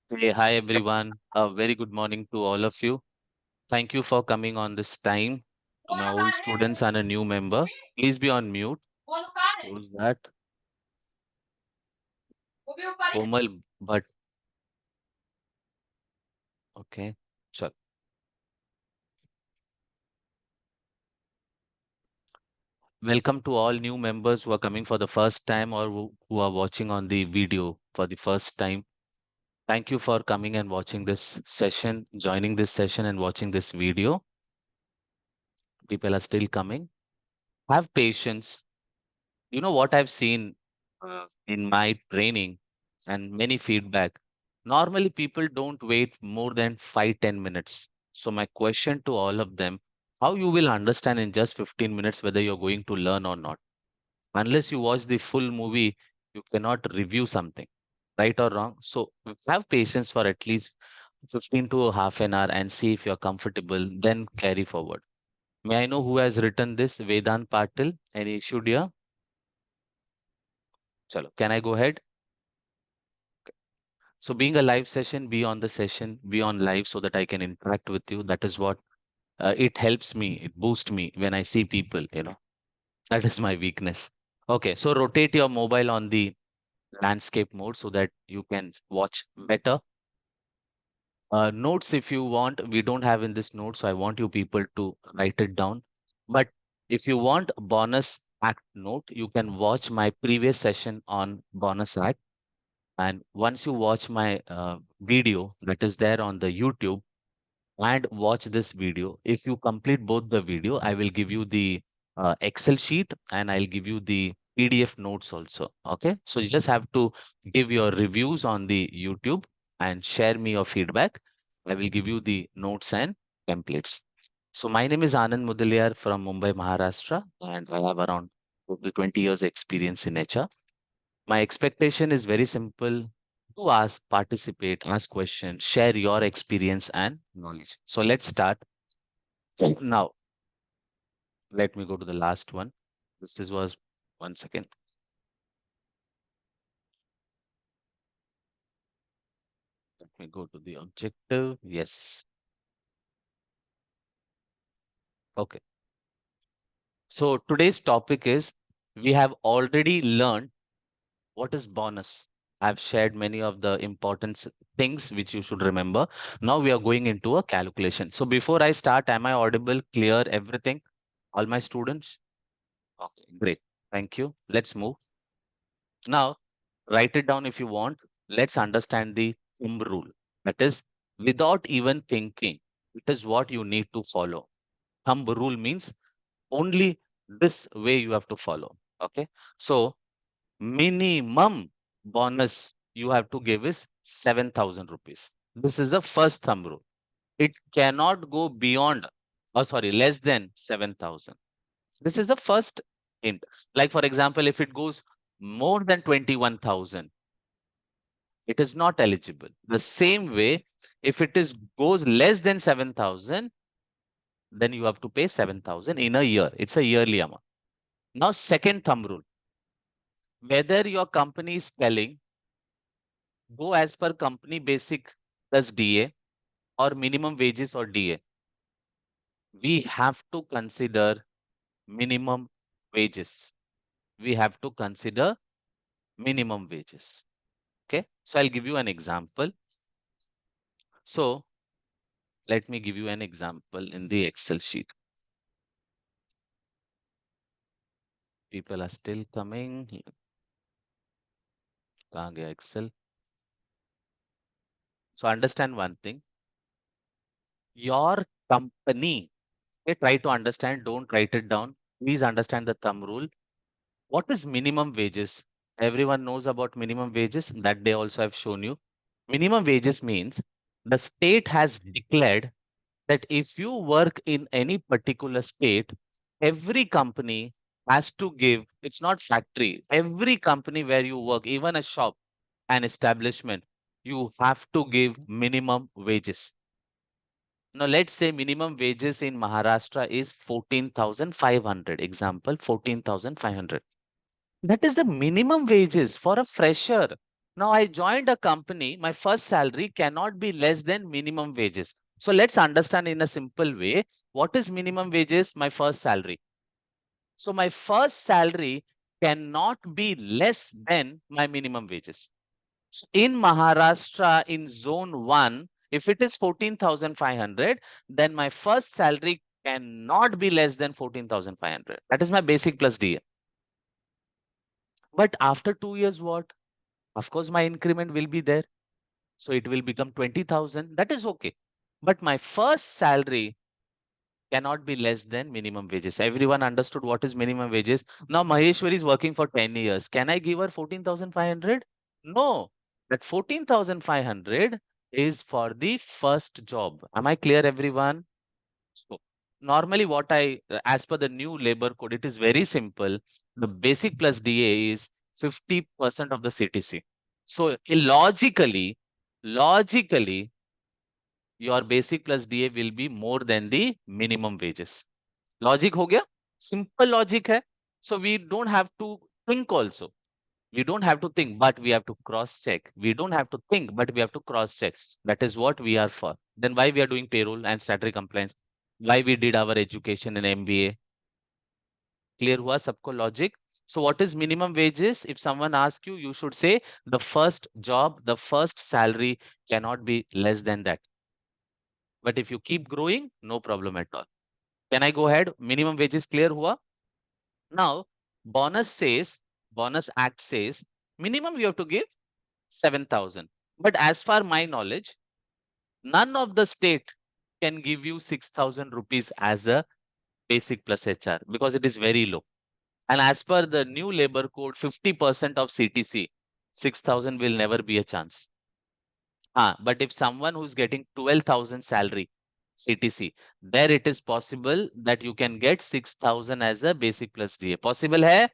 Hey, hi everyone. A very good morning to all of you. Thank you for coming on this time. My old students and a new member. Please be on mute. Who's that? Komal, but okay. Sure. Welcome to all new members who are coming for the first time or who are watching on the video for the first time. Thank you for coming and watching this session, joining this session and watching this video. People are still coming. Have patience. You know what I've seen in my training and many feedback. Normally, people don't wait more than 5-10 minutes. So, my question to all of them, how you will understand in just 15 minutes whether you're going to learn or not? Unless you watch the full movie, you cannot review something, right or wrong. So, have patience for at least 15 to half an hour and see if you're comfortable, then carry forward. May I know who has written this? Vedant Patil, any issue, dear? Chalo, can I go ahead? So being a live session, be on the session, be on live so that I can interact with you. That is what it helps me. It boosts me when I see people. That is my weakness. Okay, so rotate your mobile on the landscape mode so that you can watch better. Notes, if you want, we don't have in this note, so I want you people to write it down. But if you want bonus act note, you can watch my previous session on bonus act. And once you watch my video that is there on the YouTube and watch this video, if you complete both the video, I will give you the Excel sheet and I'll give you the PDF notes also. Okay. So you just have to give your reviews on the YouTube and share me your feedback. I will give you the notes and templates. So my name is Anand Mudaliar from Mumbai, Maharashtra, and I have around total 20 years experience in HR. My expectation is very simple. To ask, participate, ask questions, share your experience and knowledge. So let's start. Now, let me go to the last one. Was 1 second. Let me go to the objective. Yes. Okay. So today's topic is we have already learned what is bonus. I've shared many of the important things which you should remember. Now we are going into a calculation. So before I start, am I audible, clear, everything? All my students? Okay, great. Thank you. Let's move. Now, write it down if you want. Let's understand the thumb rule. That is, without even thinking, it is what you need to follow. Thumb rule means only this way you have to follow. Okay. So, minimum bonus you have to give is 7,000 rupees. This is the first thumb rule. It cannot go beyond, oh, sorry, less than 7,000. This is the first hint. Like, for example, if it goes more than 21,000, it is not eligible. The same way, if it is goes less than 7,000, then you have to pay 7,000 in a year. It's a yearly amount. Now, second thumb rule, whether your company is telling go as per company basic plus DA or minimum wages or DA, we have to consider minimum wages. We have to consider minimum wages. Okay. So I'll give you an example. So let me give you an example in the Excel sheet. People are still coming. कहाँ गया Excel? So understand one thing. Your company, okay, try to understand, don't write it down. Please understand the thumb rule. What is minimum wages? Everyone knows about minimum wages. That they also have shown you. Minimum wages means the state has declared that if you work in any particular state, every company has to give, it's not factory, every company where you work, even a shop, an establishment, you have to give minimum wages. Now, let's say minimum wages in Maharashtra is 14,500. Example, 14,500. That is the minimum wages for a fresher. Now I joined a company. My first salary cannot be less than minimum wages. So let's understand in a simple way. What is minimum wages? My first salary. So my first salary cannot be less than my minimum wages. So in Maharashtra, in zone 1, if it is 14,500, then my first salary cannot be less than 14,500. That is my basic plus DA. But after 2 years, what? Of course, my increment will be there. So it will become 20,000. That is okay. But my first salary cannot be less than minimum wages. Everyone understood what is minimum wages. Now Maheshwari is working for 10 years. Can I give her 14,500? No. That 14,500 is for the first job. Am I clear, everyone? So normally what as per the new labor code, it is very simple. The basic plus DA is 50% of the CTC. So logically, your basic plus DA will be more than the minimum wages. Logic हो गया? Simple logic है. So we don't have to think also. We don't have to think, but we have to cross check. We don't have to think, but we have to cross check. That is what we are for. Then why we are doing payroll and statutory compliance? Why we did our education in MBA? Clear हुआ सबको logic? So what is minimum wages? If someone asks you, you should say the first job, the first salary cannot be less than that. But if you keep growing, no problem at all. Can I go ahead? Minimum wages clear हुआ? Now, bonus act says minimum you have to give 7,000. But as far my knowledge, none of the state can give you 6,000 rupees as a basic plus HR because it is very low. And as per the new labor code, 50% of CTC, 6,000 will never be a chance. But if someone who's getting 12,000 salary CTC, there it is possible that you can get 6,000 as a basic plus DA. Possible hai?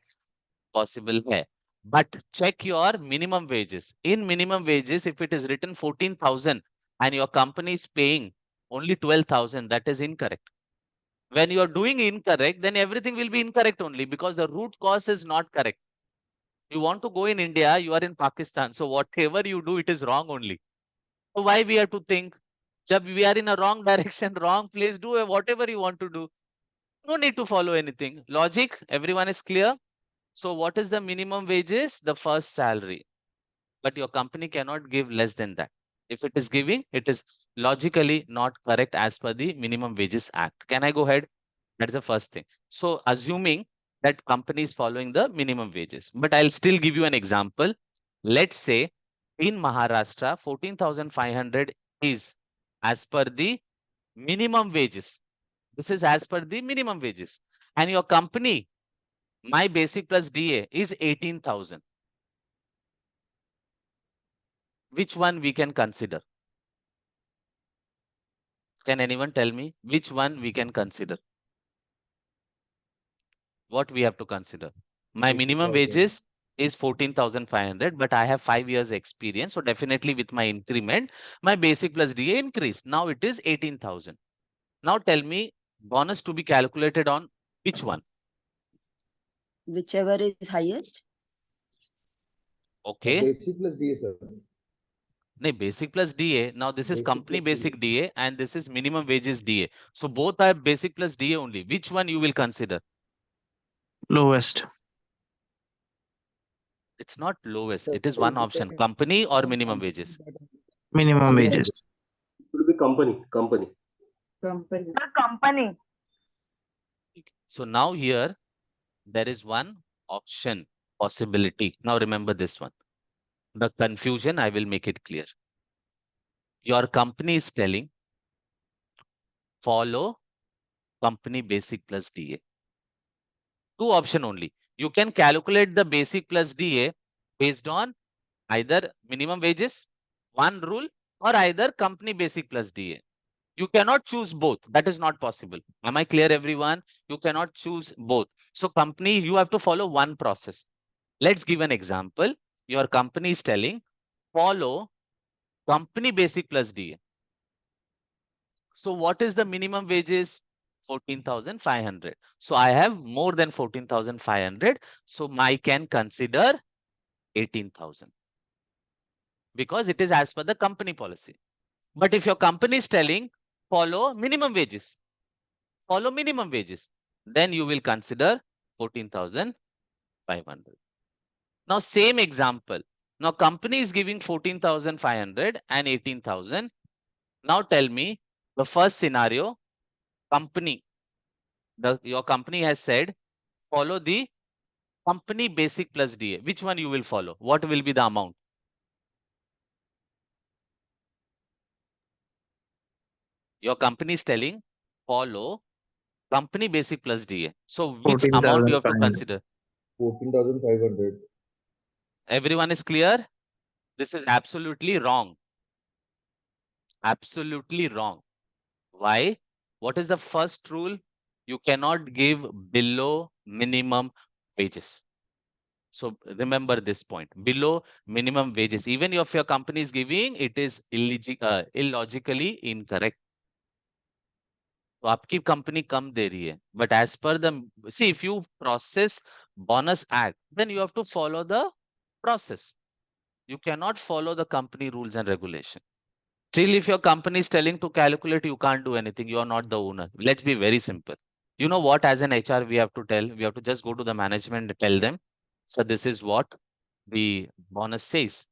Possible hai. But check your minimum wages. In minimum wages, if it is written 14,000 and your company is paying only 12,000, that is incorrect. When you are doing incorrect, then everything will be incorrect only because the root cause is not correct. You want to go in India, you are in Pakistan. So whatever you do, it is wrong only. So why we have to think? Jab we are in a wrong direction, wrong place, do whatever you want to do. No need to follow anything. Logic, everyone is clear. So what is the minimum wages? The first salary. But your company cannot give less than that. If it is giving, it is logically not correct as per the Minimum Wages Act. Can I go ahead? That's the first thing. So assuming that company is following the minimum wages, but I'll still give you an example. Let's say in Maharashtra, 14,500 is as per the minimum wages. This is as per the minimum wages. And your company, my basic plus DA is 18,000. Which one we can consider? Can anyone tell me which one we can consider? What we have to consider? My minimum 18,000. wages is 14,500, but I have 5 years experience. So definitely with my increment, my basic plus DA increased. Now it is 18,000. Now tell me bonus to be calculated on which one? Whichever is highest. Okay. Basic plus DA, sir. No, basic plus DA. Now this is Basic company plus basic DA and this is minimum wages DA. So both are basic plus DA only. Which one you will consider? Lowest. It's not lowest. Sir, It is it one option. depends Company or on minimum company, wages. but Minimum company. wages. It will be company. Company. company. So now here there is one option possibility. Now remember this one. The confusion, I will make it clear. Your company is telling follow company basic plus DA. Two option only. You can calculate the basic plus DA based on either minimum wages, one rule, or either company basic plus DA. You cannot choose both. That is not possible. Am I clear, everyone? You cannot choose both. So company, you have to follow one process. Let's give an example. Your company is telling follow company basic plus DA. So what is the minimum wages? 14,500. So I have more than 14,500. So I can consider 18,000. because it is as per the company policy. But if your company is telling follow minimum wages, then you will consider 14,500. Now, same example. Now, company is giving 14,500 and 18,000. Now, tell me the first scenario, company, your company has said follow the company basic plus DA. Which one you will follow? What will be the amount? Your company is telling follow company basic plus DA. So which amount you have to 14,500. consider? 14,500. Everyone is clear? This is absolutely wrong. Absolutely wrong. Why? What is the first rule? You cannot give below minimum wages. So remember this point, below minimum wages. Even if your company is giving, it is illogically incorrect. तो आपकी company कम दे रही है, but as per the, see, if you process bonus act, then you have to follow the process. You cannot follow the company rules and regulation. Still, if your company is telling to calculate, you can't do anything. You are not the owner. Let's be very simple. You know what, as an HR, we have to tell, we have to just go to the management and tell them, so this is what the bonus says.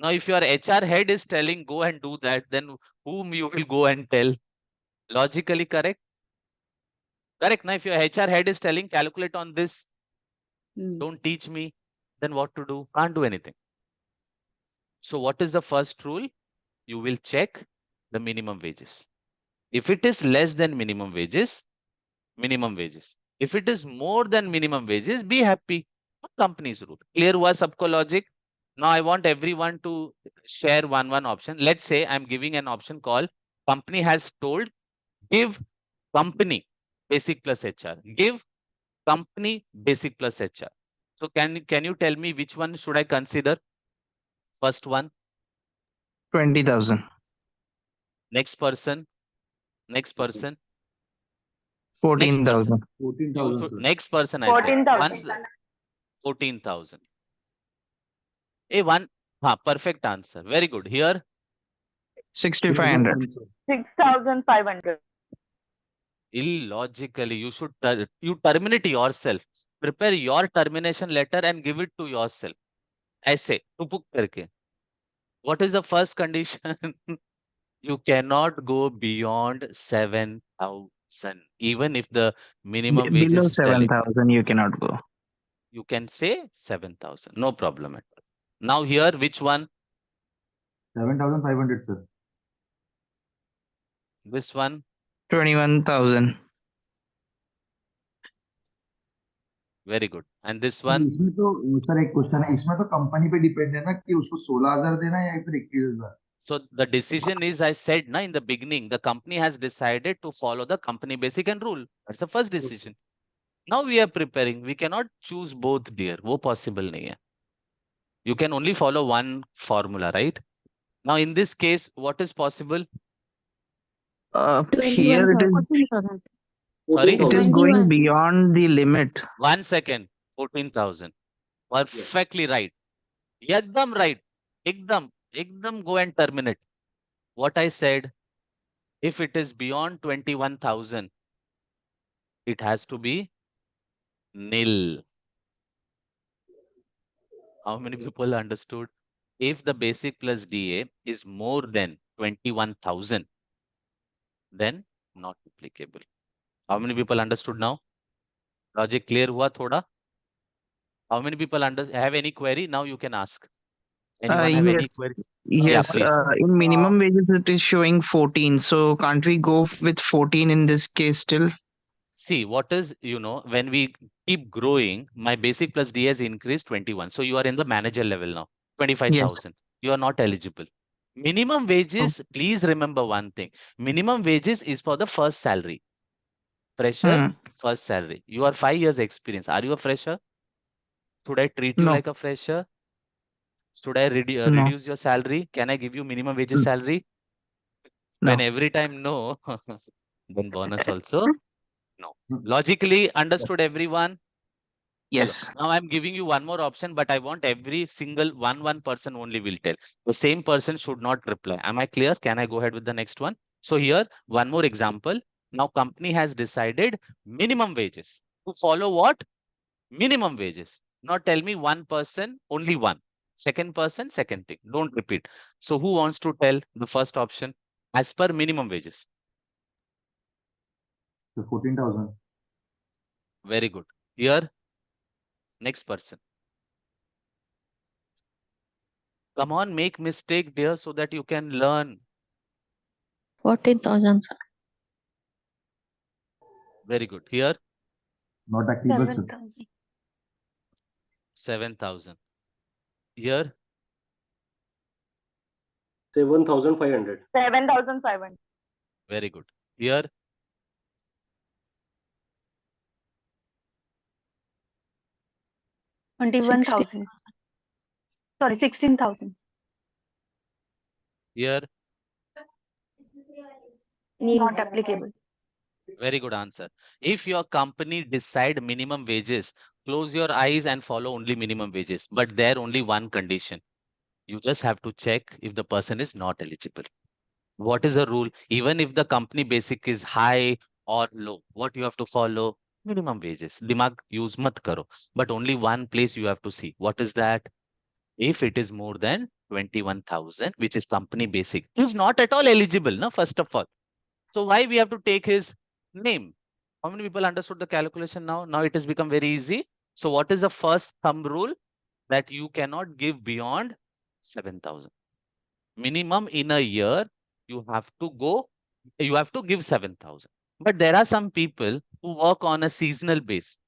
Now, if your HR head is telling, go and do that, then whom you will go and tell? Logically correct? Correct. Now, if your HR head is telling, calculate on this, don't teach me, then what to do? Can't do anything. So what is the first rule? You will check the minimum wages. If it is less than minimum wages, minimum wages. If it is more than minimum wages, be happy. Company's rule. Clear हुआ सबको logic? Now I want everyone to share one option. Let's say I'm giving an option called company has told give company basic plus HR. Give company basic plus HR. So can you tell me which one should I consider? First one. 20,000. Next person. Next person. Next 14,000. person. 14,000, sir. Next person I said. 14,000. 14,000. A1. Perfect answer. Very good. Here. 6,500. 6,500. Illogically, you should you terminate yourself. Prepare your termination letter and give it to yourself. ऐसे टुपुक करके. What is the first condition? You cannot go beyond 7,000. Even if the minimum Below wages is telling, 7,000, you cannot go. you can say 7,000. No problem at all. Now here, which one? 7,500, sir. This one? 21,000. Very good. And this one? इसमें तो sir एक question है, इसमें तो company पे depend है ना कि उसको 16,000 देना है या फिर 21,000. So the decision is, I said na in the beginning, the company has decided to follow the company basic and rule. That's the first decision. Now we are preparing. We cannot choose both, dear. वो possible नहीं है. You can only follow one formula, right? Now in this case, what is possible? Here it is. 14,000. Sorry? It is going beyond the limit. 1 second. 14,000. Perfectly right. Ekdam right. Ekdam go and terminate. What I said, if it is beyond 21,000, it has to be nil. How many people understood? If the basic plus DA is more than 21,000, then not applicable. How many people understood now? Logic clear hua thoda? How many people have any query? Now you can ask. Anyone have any Yes. query? Yes. please. In minimum wages, it is showing 14. So can't we go with 14 in this case still? See, what is, when we keep growing, my basic plus D has increased 21. So you are in the manager level now, 25,000. You are not eligible. Minimum wages, please remember one thing. Minimum wages is for the first salary. Fresher, first salary. You are 5 years experience. Are you a fresher? Should I treat you No. like a fresher? Should I No. reduce your salary? Can I give you minimum wages salary? No. When every time no, then bonus also no. Logically understood, everyone? Yes. Now I'm giving you one more option, but I want every single one person only will tell. The same person should not reply. Am I clear? Can I go ahead with the next one? So here, one more example. Now company has decided minimum wages. To follow what? Minimum wages. Now tell me one person, only one. Second person, second thing. Don't repeat. So who wants to tell the first option? As per minimum wages. So 14,000. Very good. Here, next person. Come on, make mistake, dear, so that you can learn. 14,000, sir. Very good. Here, Not applicable, sir. 7,000. 7,000. Here, 7,500. 7,500. very good. Here, 21,000. Sorry, 16,000. here, Not applicable. very good answer. If your company decide minimum wages, close your eyes and follow only minimum wages. But there only one condition. You just have to check if the person is not eligible. What is the rule? Even if the company basic is high or low, what you have to follow? Minimum wages. Dimag use mat karo. But only one place you have to see. What is that? If it is more than 21,000, which is company basic, he's not at all eligible, no, first of all. So why we have to take his name? How many people understood the calculation now? Now it has become very easy. So what is the first thumb rule? That you cannot give beyond 7,000. Minimum in a year, you have to give 7,000. But there are some people who work on a seasonal base,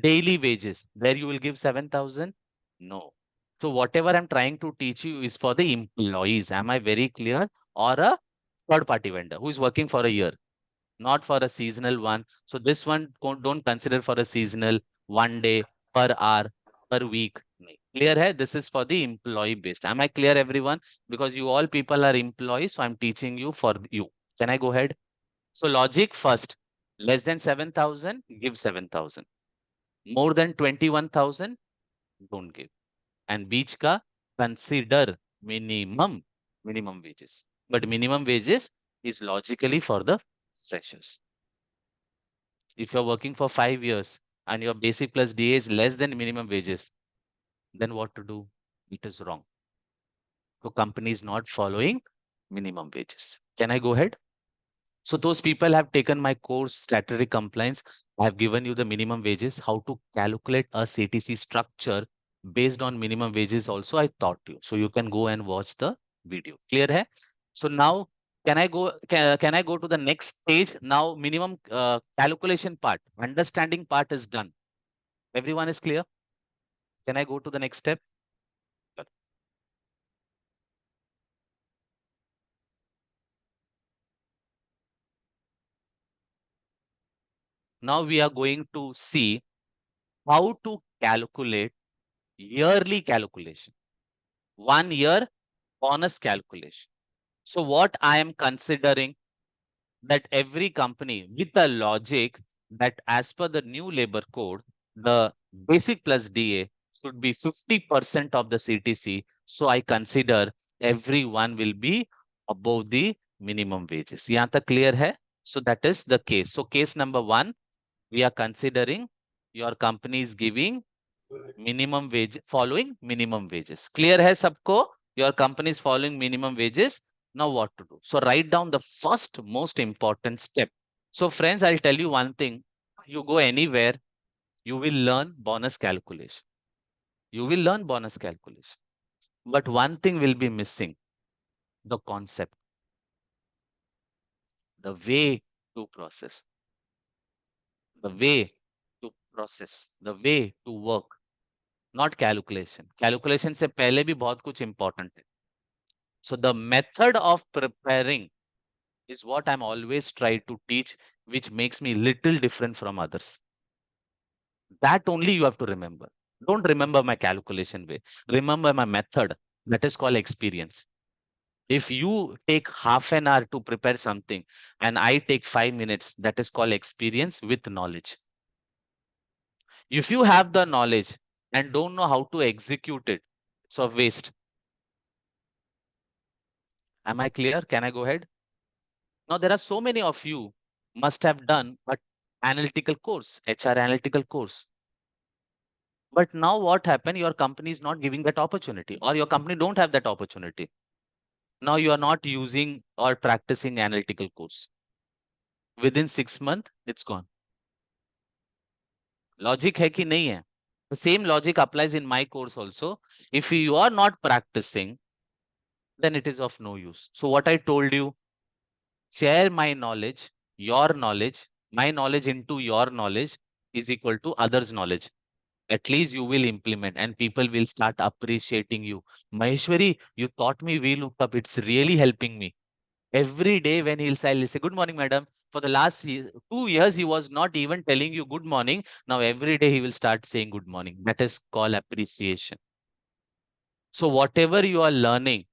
daily wages, where you will give 7,000. No. So whatever I'm trying to teach you is for the employees. Am I very clear? Or a third party vendor who is working for a year, not for a seasonal one. So this one don't consider for a seasonal, 1 day, per hour, per week. nahi. Clear hai? This is for the employee based. Am I clear, everyone? Because you all people are employees, so I'm teaching you for you. Can I go ahead? So logic first, less than 7,000, give 7,000. More than 21,000, don't give. And beach ka, consider minimum wages. But minimum wages is logically for the freshers. If you're working for 5 years and your basic plus DA is less than minimum wages, then what to do? It is wrong. So company is not following minimum wages. Can I go ahead? So those people have taken my course, statutory compliance. I have given you the minimum wages, how to calculate a CTC structure based on minimum wages also I taught you. So you can go and watch the video. Clear hai? So now can I go to the next stage? Now minimum calculation part, understanding part is done. Everyone is clear? Can I go to the next step? Now we are going to see how to calculate yearly calculation. 1 year bonus calculation. So what I am considering, that every company with a logic that as per the new labor code, the basic plus DA should be 50% of the CTC. So I consider everyone will be above the minimum wages. यहाँ तक clear है? So that is the case. So case number 1, we are considering your company is giving minimum wage, following minimum wages. Clear hai sabko? Your company is following minimum wages. Now what to do? So write down the first most important step. So friends, I'll tell you one thing. You go anywhere, you will learn bonus calculation. You will learn bonus calculation. But one thing will be missing, the concept, the way to process, the way to process, the way to work. Not calculation. Calculation से पहले भी बहुत कुछ important है. So the method of preparing is what I'm always trying to teach, which makes me little different from others. That only you have to remember. Don't remember my calculation way. Remember my method. That is called experience. If you take half an hour to prepare something and I take 5 minutes, that is called experience with knowledge. If you have the knowledge and don't know how to execute it, it's a waste. Am I clear? Can I go ahead? Now, there are so many of you must have done an analytical course, HR analytical course. But now what happened? Your company is not giving that opportunity, or your company don't have that opportunity. Now you are not using or practicing analytical course. Within 6 months, it's gone. Logic hai ki nahi hai? The same logic applies in my course also. If you are not practicing, then it is of no use. So what I told you, share my knowledge, my knowledge into your knowledge is equal to others' knowledge. At least you will implement and people will start appreciating you. Maheshwari, you taught me VLOOKUP. It's really helping me. Every day when I'll say, good morning, madam. For the last 2 years, he was not even telling you good morning. Now every day he will start saying good morning. That is called appreciation. So whatever you are learning,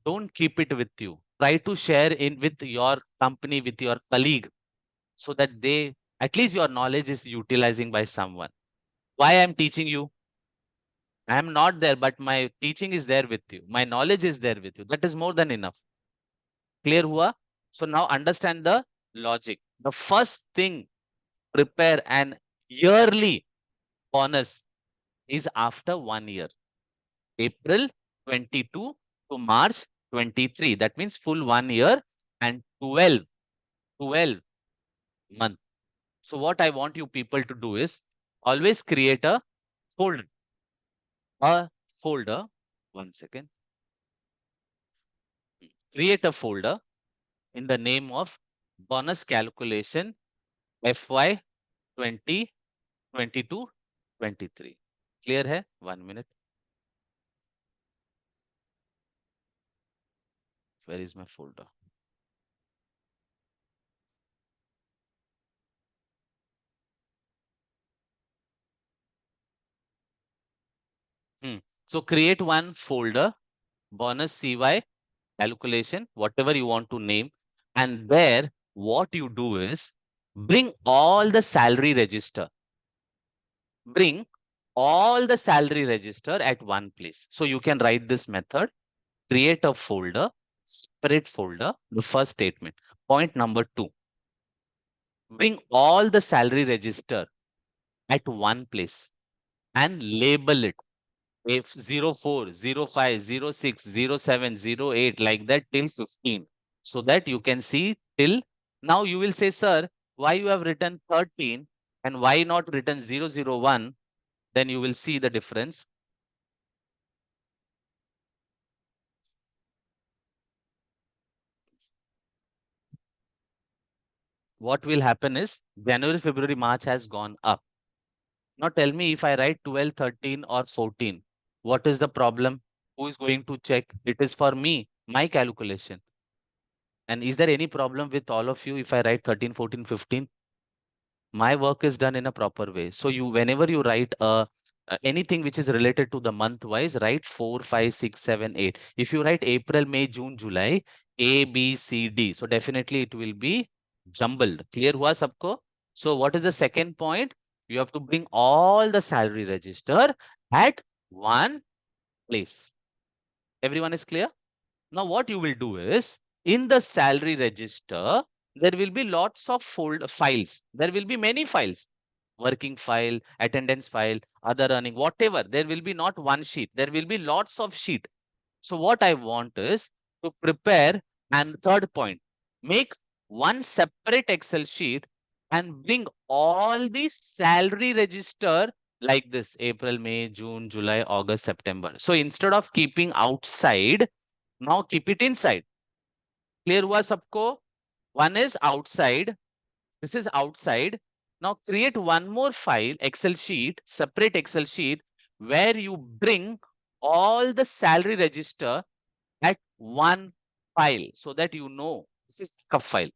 don't keep it with you. Try to share in with your company, with your colleague, so that they, at least your knowledge is utilizing by someone. Why I'm teaching you? I am not there, but my teaching is there with you. My knowledge is there with you. That is more than enough. Clear hua? So now understand the logic. The first thing, prepare an yearly bonus is after 1 year. April 22 to March 23. That means full 1 year and 12 months. So what I want you people to do is always create a folder. A folder. 1 second. Create a folder in the name of bonus calculation FY 20, 22, 23. Clear hai? 1 minute. Where is my folder? So create one folder, bonus CY calculation, whatever you want to name. And there, what you do is bring all the salary register. Bring all the salary register at one place. So you can write this method, create a folder, separate folder, the first statement. Point number 2, bring all the salary register at one place and label it. If 04, 05, 06, 07, 08, like that till 15, so that you can see till now. You will say, sir, why you have written 13 and why not written 001? Then you will see the difference. What will happen is January, February, March has gone up. Now tell me, if I write 12, 13 or 14, what is the problem? Who is going to check? It is for me, my calculation. And is there any problem with all of you if I write 13, 14, 15? My work is done in a proper way. So you, whenever you write anything which is related to the month wise, write 4, 5, 6, 7, 8. If you write April, May, June, July, A, B, C, D, so definitely it will be jumbled. Clear hua sabko? So what is the second point? You have to bring all the salary register at one place. Everyone is clear? Now what you will do is, in the salary register, there will be lots of files. There will be many files. Working file, attendance file, other earning, whatever. There will be not one sheet. There will be lots of sheet. So what I want is to prepare, and third point, make one separate Excel sheet and bring all the salary register like this: April, May, June, July, August, September. So instead of keeping outside, now keep it inside. Clear hua sabko? One is outside. This is outside. Now create one more file, Excel sheet, separate Excel sheet, where you bring all the salary register at one file, so that you know this is a file.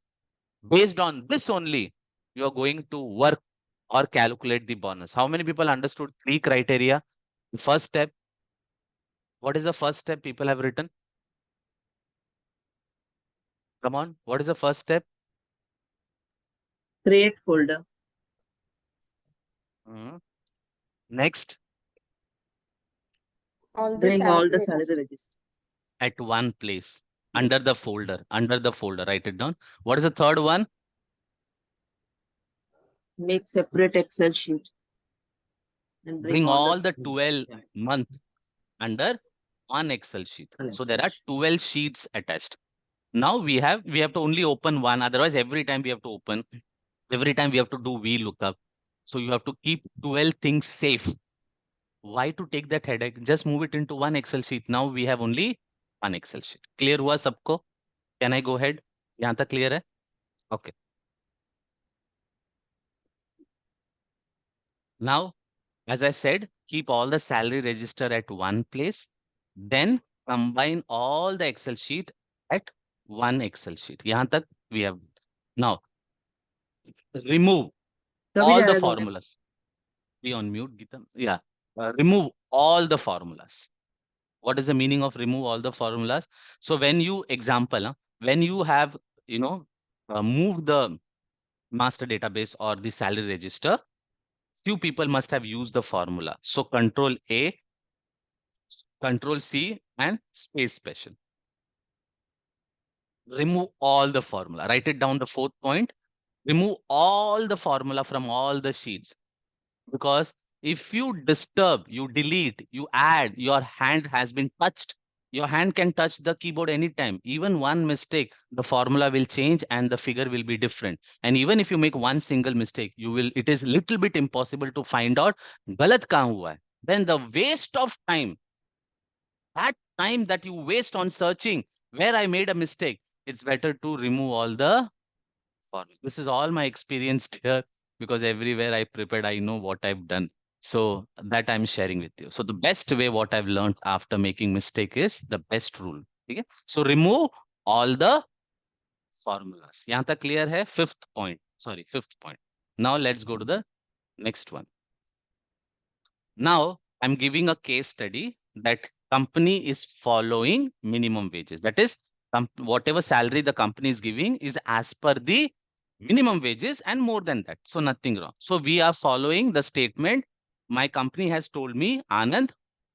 Based on this only, you are going to work or calculate the bonus. How many people understood 3 criteria? The first step. What is the first step people have written? Come on. What is the first step? Create folder. Hmm. Next, Bring all the salary register. at one place, Yes. under the folder, write it down. What is the third one? Make separate Excel sheet. And Bring all the salary. 12 Yeah. month under one Excel sheet. One So there Excel are sheet. 12 sheets attached. Now we have to only open one. Otherwise, every time we have to open, every time we have to do VLOOKUP. So you have to keep 12 things safe. Why to take that headache? Just move it into one Excel sheet. Now we have only one Excel sheet. Clear हुआ सबको? Can I go ahead? यहाँ तक clear है? Okay. Now, as I said, keep all the salary register at one place. Then combine all the Excel sheet at one Excel sheet. यहाँ तक we have. Now, remove कभी all जा the रहा है तुमने? formulas. Be on mute, Geeta. Yeah. Remove all the formulas. What is the meaning of remove all the formulas? So when you, example, when you have, moved the master database or the salary register, few people must have used the formula. So Control A, Control C, and space special. Remove all the formula. Write it down the fourth point. Remove all the formula from all the sheets. Because if you disturb, you delete, you add, your hand has been touched. Your hand can touch the keyboard anytime. Even one mistake, the formula will change and the figure will be different. And even if you make one single mistake, it is little bit impossible to find out galat kahan hua hai. Then the waste of time, that time that you waste on searching where I made a mistake, it's better to remove all the formula. This is all my experience here, because everywhere I prepared, I know what I've done. So that I'm sharing with you. So the best way what I've learned after making mistake is the best rule. Okay. So remove all the formulas. यहाँ तक clear है? Fifth point. Sorry, fifth point. Now let's go to the next one. Now I'm giving a case study that company is following minimum wages. That is, whatever salary the company is giving is as per the minimum wages and more than that. So nothing wrong. So we are following the statement. My company has told me, Anand,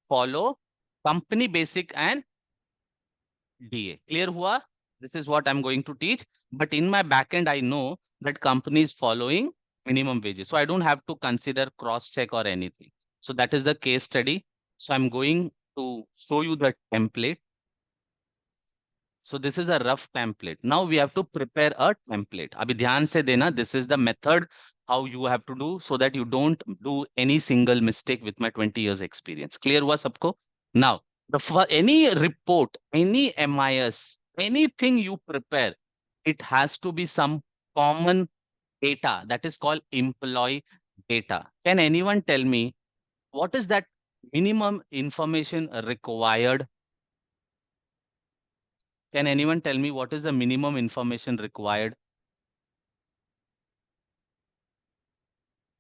follow company basic and DA. Clear hua? This is what I'm going to teach. But in my backend, I know that company is following minimum wages. So I don't have to consider cross check or anything. So that is the case study. So I'm going to show you the template. So this is a rough template. Now we have to prepare a template. Abhi dhyan se dena, this is the method how you have to do so that you don't do any single mistake with my 20 years experience. Clear hua sabko? Now, any report, any MIS, anything you prepare, it has to be some common data that is called employee data. Can anyone tell me what is that minimum information required? Can anyone tell me what is the minimum information required?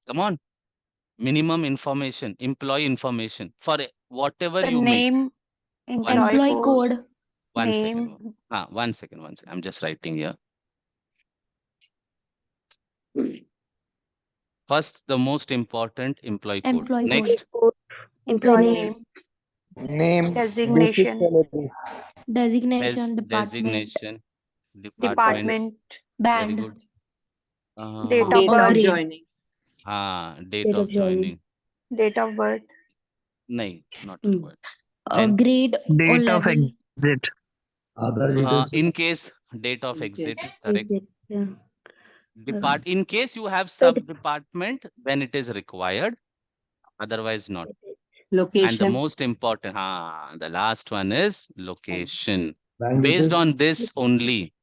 Come on. Minimum information, employee information for whatever The you make. name, One employee second. code, One name. second. One second. I'm just writing here. First, the most important employee code. Employee code. Next, Employee Name. name, Name, basic designation, salary, Designation, department, designation, department. department, Very band, good. date of Date or of birth, grade. joining. Date of joining. date of birth, Nahi, not required. A Then, grade or Date of level. exit. other details. in case date of In exit, case. correct. Yeah. In case you have sub department, then it is required. Otherwise, not. And the Location. most important, the last one is location. Bank Based details. on this only.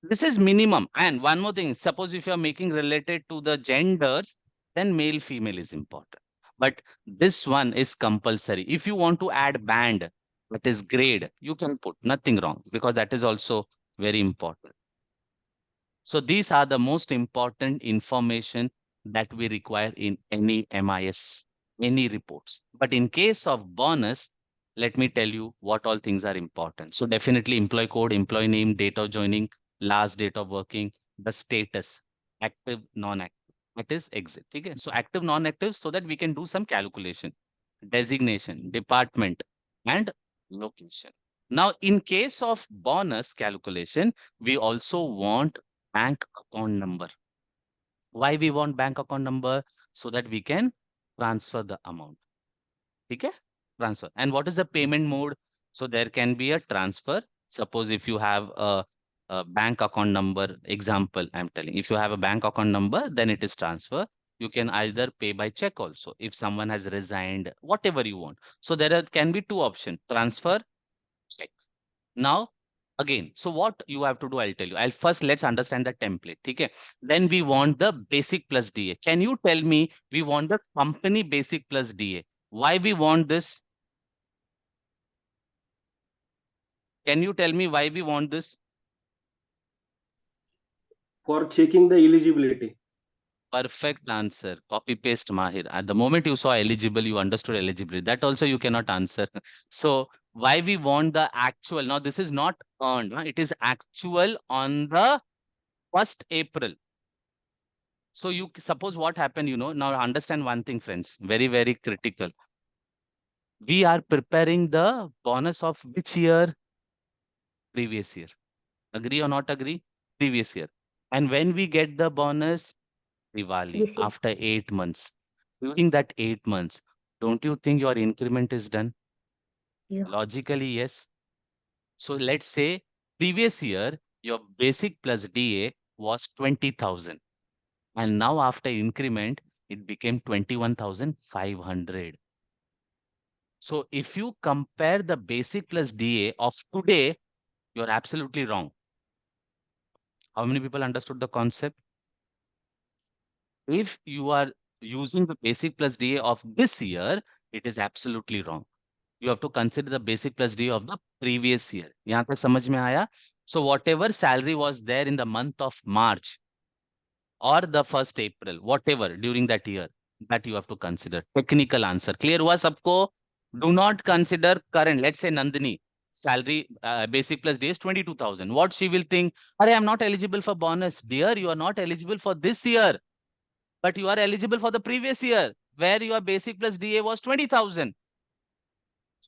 This is minimum. And one more thing, suppose if you are making related to the genders, then male, female is important. But this one is compulsory. If you want to add band, that is grade, you can put nothing wrong, because that is also very important. So these are the most important information that we require in any MIS, any reports. But in case of bonus, let me tell you what all things are important. So definitely employee code, employee name, date of joining, last date of working, the status, active, non-active. That is exit. Okay. So active, non-active, so that we can do some calculation. Designation, department, and location. Now, in case of bonus calculation, we also want bank account number. Why we want bank account number? So that we can transfer the amount. Okay? Transfer. And what is the payment mode? So there can be a transfer. Suppose if you have a bank account number, example, I'm telling, if you have a bank account number, then it is transfer. You can either pay by check also. If someone has resigned, whatever you want. So can be two options, transfer, check. Now, again, so what you have to do, I'll tell you. Let's understand the template. Okay. Then we want the basic plus DA. Can you tell me, we want the company basic plus DA. Why we want this? Can you tell me why we want this? For checking the eligibility. Perfect answer. Copy paste Mahir. At the moment you saw eligible, you understood eligibility. That also you cannot answer. So why we want the actual? Now this is not earned. It is actual on the 1st April. So you suppose what happened, now understand one thing, friends, very, very critical. We are preparing the bonus of which year? Previous year. Agree or not agree? Previous year. And when we get the bonus? Diwali, This year. after 8 months. During that 8 months, don't you think your increment is done? Yeah. Logically, yes. So let's say previous year, your basic plus DA was 20,000. And now after increment, it became 21,500. So if you compare the basic plus DA of today, you're absolutely wrong. How many people understood the concept? If you are using the basic plus DA of this year, it is absolutely wrong. You have to consider the basic plus DA of the previous year. यहाँ तक समझ में आया? So whatever salary was there in the month of March or the 1st April, whatever during that year, that you have to consider. Technical answer. Clear हुआ सबको? Do not consider current. Let's say Nandini salary basic plus DA is 22,000. What she will think? Arey, I'm not eligible for bonus. Dear, you are not eligible for this year, but you are eligible for the previous year where your basic plus DA was 20,000.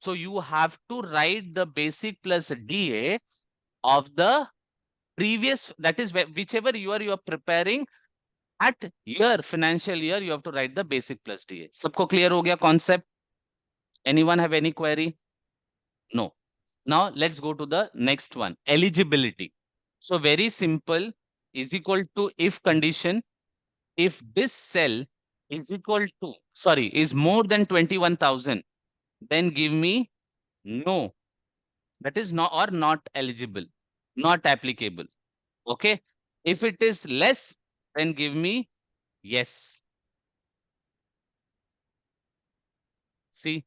So you have to write the basic plus DA of the previous, that is whichever year you are preparing at year, financial year, you have to write the basic plus DA. Sabko clear ho gaya concept? Anyone have any query? No. Now let's go to the next one, eligibility. So very simple, is equal to if condition. If this cell is equal to, is more than 21,000, then give me no. That is not or not eligible, not applicable. Okay. If it is less, then give me yes. See,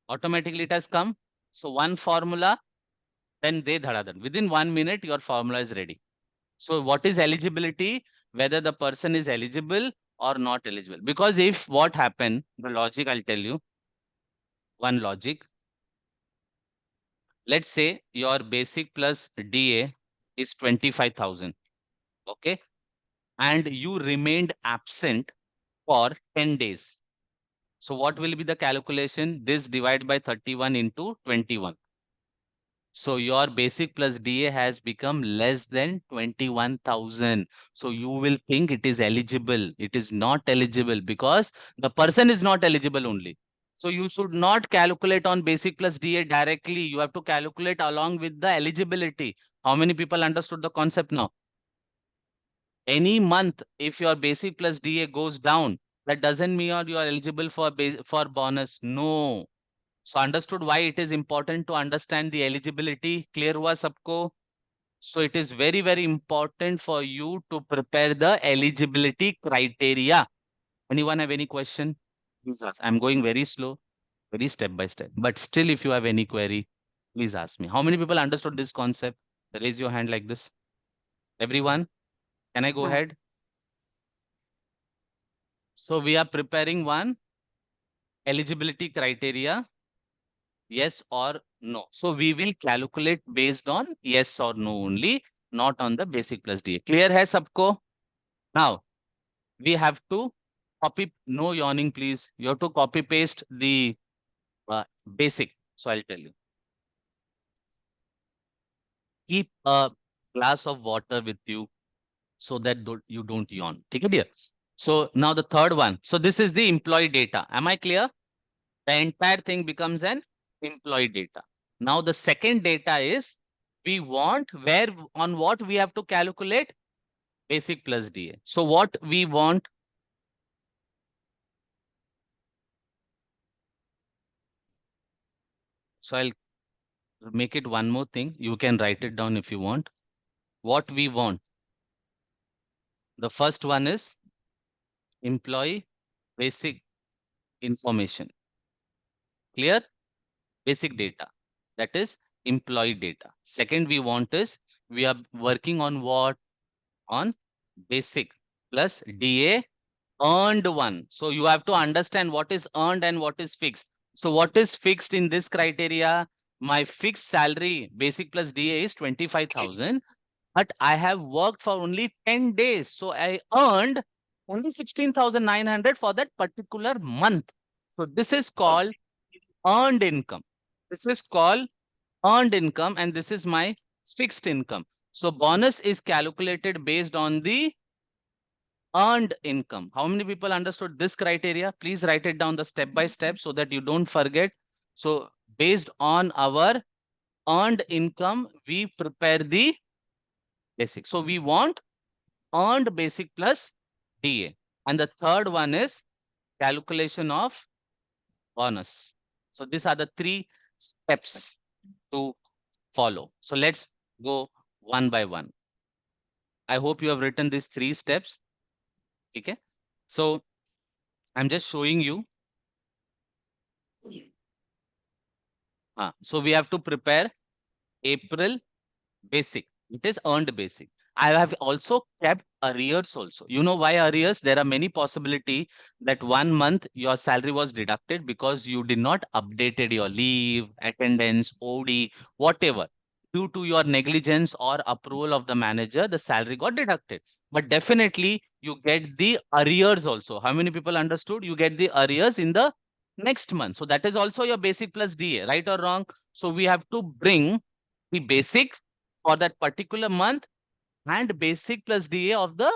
automatically it has come. So one formula, then they dhadadan. Within 1 minute, your formula is ready. So what is eligibility? Whether the person is eligible or not eligible. Because if what happened, the logic I'll tell you. One logic. Let's say your basic plus DA is 25,000. Okay. And you remained absent for 10 days. So what will be the calculation? This divided by 31 into 21. So your basic plus DA has become less than 21,000. So you will think it is eligible. It is not eligible because the person is not eligible only. So you should not calculate on basic plus DA directly. You have to calculate along with the eligibility. How many people understood the concept now? Any month, if your basic plus DA goes down, that doesn't mean you are eligible for bonus. No. So understood why it is important to understand the eligibility. Clear hua sabko? So it is very, very important for you to prepare the eligibility criteria. Anyone have any question? Please ask. I'm going very slow, very step by step. But still, if you have any query, please ask me. How many people understood this concept? Raise your hand like this. Everyone? Can I go ahead? So we are preparing one eligibility criteria. Yes or no. So we will calculate based on yes or no only, not on the basic plus DA. Clear hai sabko? Now, we have to copy, no yawning, please. You have to copy paste the basic. So I'll tell you. Keep a glass of water with you so that you don't yawn. Take it, dear. So now the third one. So this is the employee data. Am I clear? The entire thing becomes an employee data. Now the second data is we want where on what we have to calculate basic plus DA. So what we want, so I'll make it one more thing. You can write it down if you want. What we want. The first one is employee basic information. Clear? Basic data. That is employee data. Second we want is we are working on what? On basic plus DA earned one. So you have to understand what is earned and what is fixed. So what is fixed in this criteria? My fixed salary, basic plus DA is 25,000, but I have worked for only 10 days. So I earned only 16,900 for that particular month. So this is called earned income. This is called earned income and this is my fixed income. So bonus is calculated based on the earned income. How many people understood this criteria? Please write it down the step by step so that you don't forget. So based on our earned income, we prepare the basic. So we want earned basic plus DA. And the third one is calculation of bonus. So these are the three steps to follow. So let's go one by one. I hope you have written these three steps. Okay. So I'm just showing you. So we have to prepare April basic. It is earned basic. I have also kept arrears also. You know why arrears? There are many possibility that 1 month your salary was deducted because you did not updated your leave, attendance, OD, whatever. Due to your negligence or approval of the manager, the salary got deducted. But definitely you get the arrears also. How many people understood? You get the arrears in the next month. So that is also your basic plus DA, right or wrong? So we have to bring the basic for that particular month and basic plus DA of the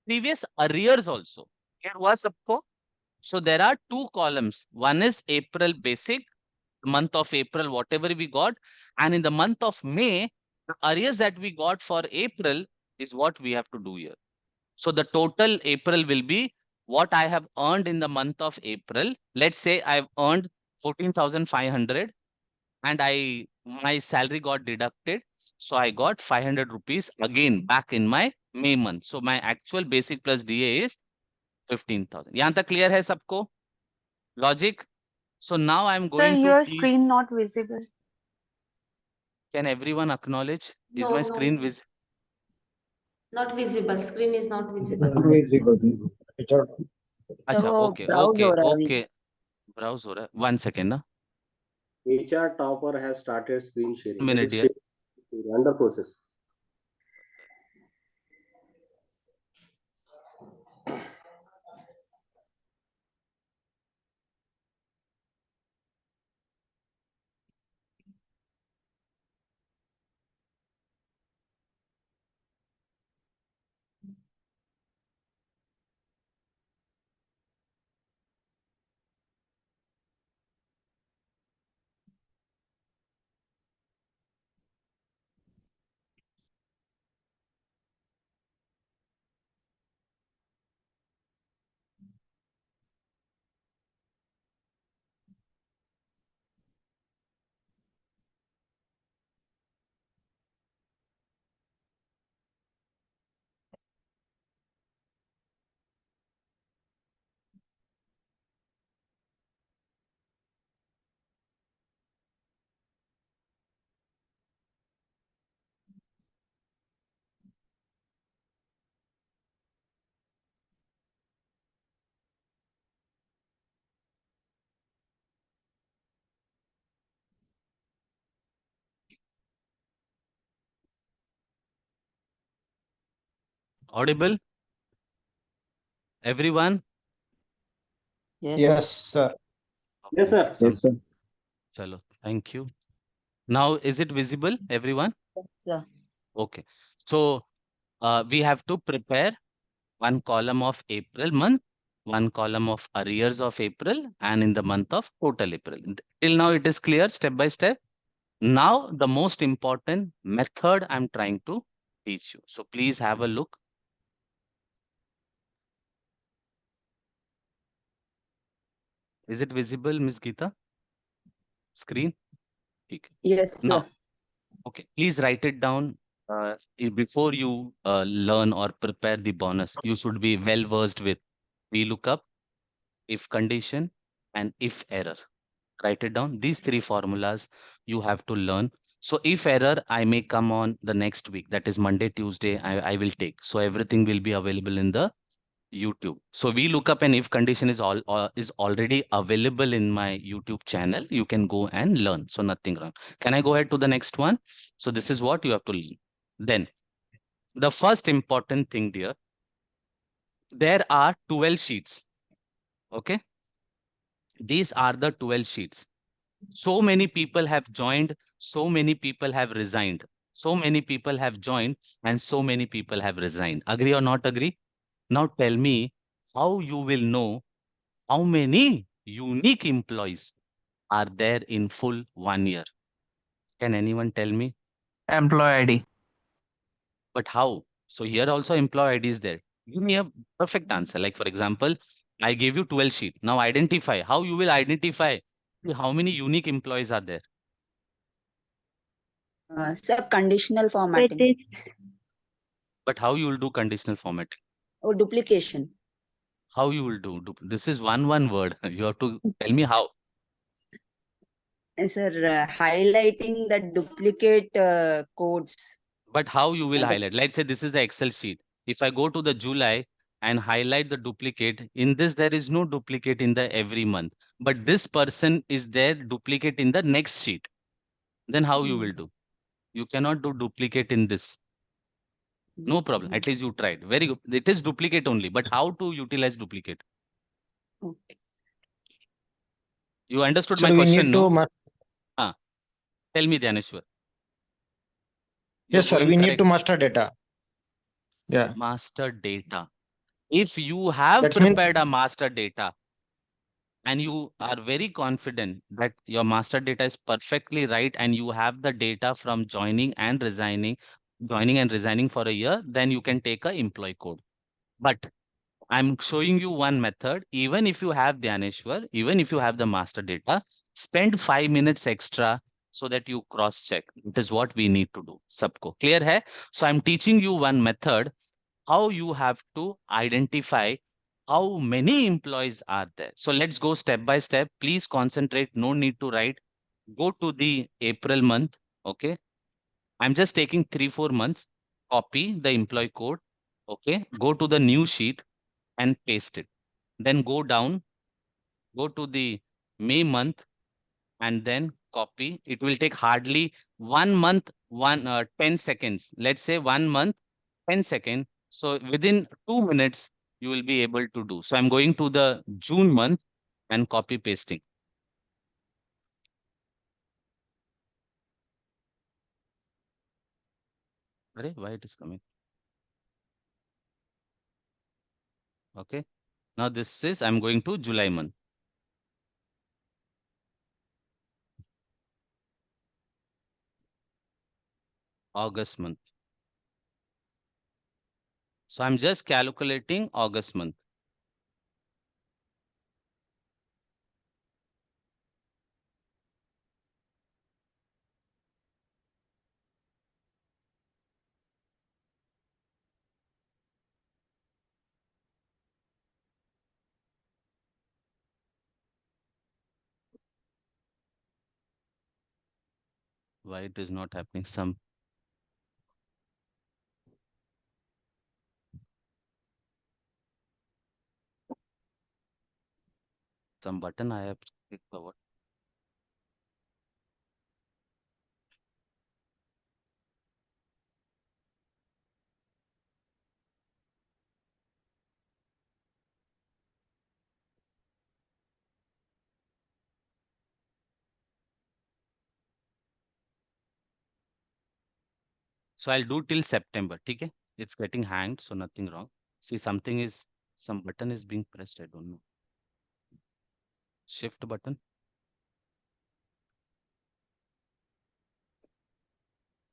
previous arrears also. Here was suppose. So there are two columns. One is April basic, month of April, whatever we got. And in the month of May, the arrears that we got for April is what we have to do here. So the total April will be what I have earned in the month of April. Let's say I've earned 14,500 and my salary got deducted. So I got 500 rupees again back in my May month. So my actual basic plus DA is 15,000. यहाँ तक clear है सबको? Logic? So now I'm Sir, going to your keep. screen not visible. Can everyone acknowledge? Is No, my no, screen visible? not visible. Screen is not visible. तो अच्छा, वो okay, browse okay, हो रहा है अभी। okay. Browse हो रहा है. 1 second ना. HR topper has started screen sharing. That Minute, is dear. sharing under process. Audible? Everyone? Yes, sir. Yes, sir. Some, chalo, thank you. Now, is it visible, everyone? Sir. Okay. So, we have to prepare one column of April month, one column of arrears of April, and in the month of total April. Till now, it is clear step by step. Now, the most important method I'm trying to teach you. So, please have a look. Is it visible, Miss Geeta? Screen? Okay. Yes, sir. Now, okay, please write it down. Before you learn or prepare the bonus, you should be well versed with VLOOKUP, if condition, and if error. Write it down. These three formulas you have to learn. So if error, I may come on the next week, that is Monday, Tuesday, I will take. So everything will be available in the YouTube. So we look up an if condition is already available in my YouTube channel. You can go and learn. So nothing wrong. Can I go ahead to the next one? So this is what you have to learn. Then the first important thing, dear, there are 12 sheets. Okay. These are the 12 sheets. So many people have joined, so many people have resigned. So many people have joined and so many people have resigned. Agree or not agree? Now tell me how you will know how many unique employees are there in full 1 year? Can anyone tell me? Employee ID. But how? So here also employee ID is there. Give me a perfect answer. Like for example, I gave you 12 sheet. Now identify. How you will identify how many unique employees are there? Sir, conditional It formatting is But how you will do conditional formatting? or duplication. How you will do? This is one word. You have to tell me how. Sir, highlighting the duplicate codes. But how you will And highlight? Let's say this is the Excel sheet. If I go to the July and highlight the duplicate, in this there is no duplicate in the every month. But this person is there duplicate in the next sheet. Then how you will do? You cannot do duplicate in this. No problem. At least you tried. Very good. It is duplicate only. But how to utilize duplicate? okay. You understood Sir, my we question, need no? to. Ah, tell me, Dhaneshwar. You're Yes, sir. going We need correct. to master data. Yeah. Master data. If you have That means. prepared a master data and you are very confident that your master data is perfectly right and you have the data from joining and resigning for a year, then you can take a employee code. But I'm showing you one method. Even if you have Dhyaneshwar, even if you have the master data, spend 5 minutes extra so that you cross check. It is what we need to do. Sabko clear hai? So I'm teaching you one method how you have to identify how many employees are there. So let's go step by step. Please concentrate. No need to write. Go to the April month. Okay. I'm just taking 3, 4 months. Copy the employee code. Okay. Go to the new sheet and paste it. Then go down, go to the May month and then copy. It will take hardly 1 month, 10 seconds. Let's say 1 month, 10 seconds. So within 2 minutes, you will be able to do. So I'm going to the June month and copy pasting. Arey, why it is coming? Okay. Now this is, I'm going to July month. August month. So I'm just calculating August month. Why it is not happening? Some button I have clicked forward. So I'll do till September. Okay? It's getting hanged, so nothing wrong. See, some button is being pressed. I don't know. Shift button.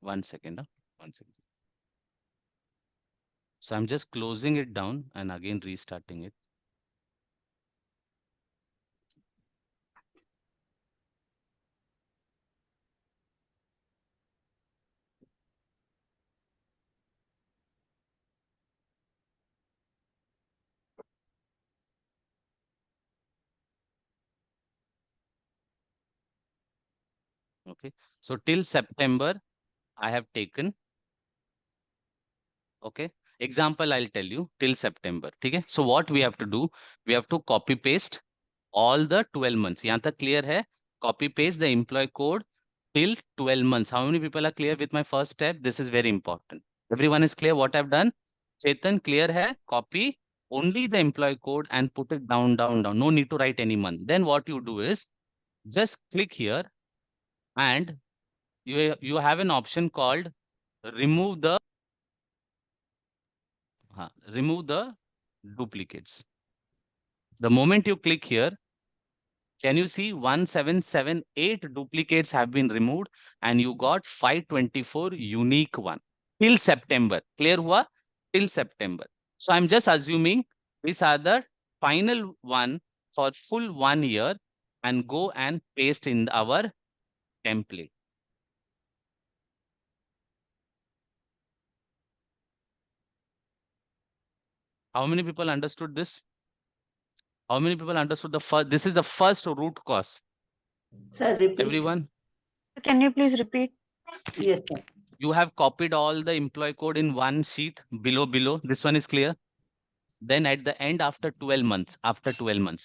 One second. One second. So I'm just closing it down and again restarting it. Okay. So till September, I have taken. Okay. Example, I'll tell you till September. Okay. So what we have to do, we have to copy paste all the 12 months. यहाँ तक clear है? Copy paste the employee code till 12 months. How many people are clear with my first step? This is very important. Everyone is clear what I've done? Chetan, clear hai? Copy only the employee code and put it down, down, down. No need to write any month. Then what you do is just click here and you have an option called remove the remove the duplicates. The moment you click here, can you see 1778 duplicates have been removed and you got 524 unique one till September. Clear hua? Till September. So I'm just assuming these are the final one for full 1 year and go and paste in our template. How many people understood this? How many people understood the first? This is the first root cause. Sir, repeat. Everyone? Can you please repeat? Yes, sir. You have copied all the employee code in one sheet below. This one is clear. Then at the end, after 12 months,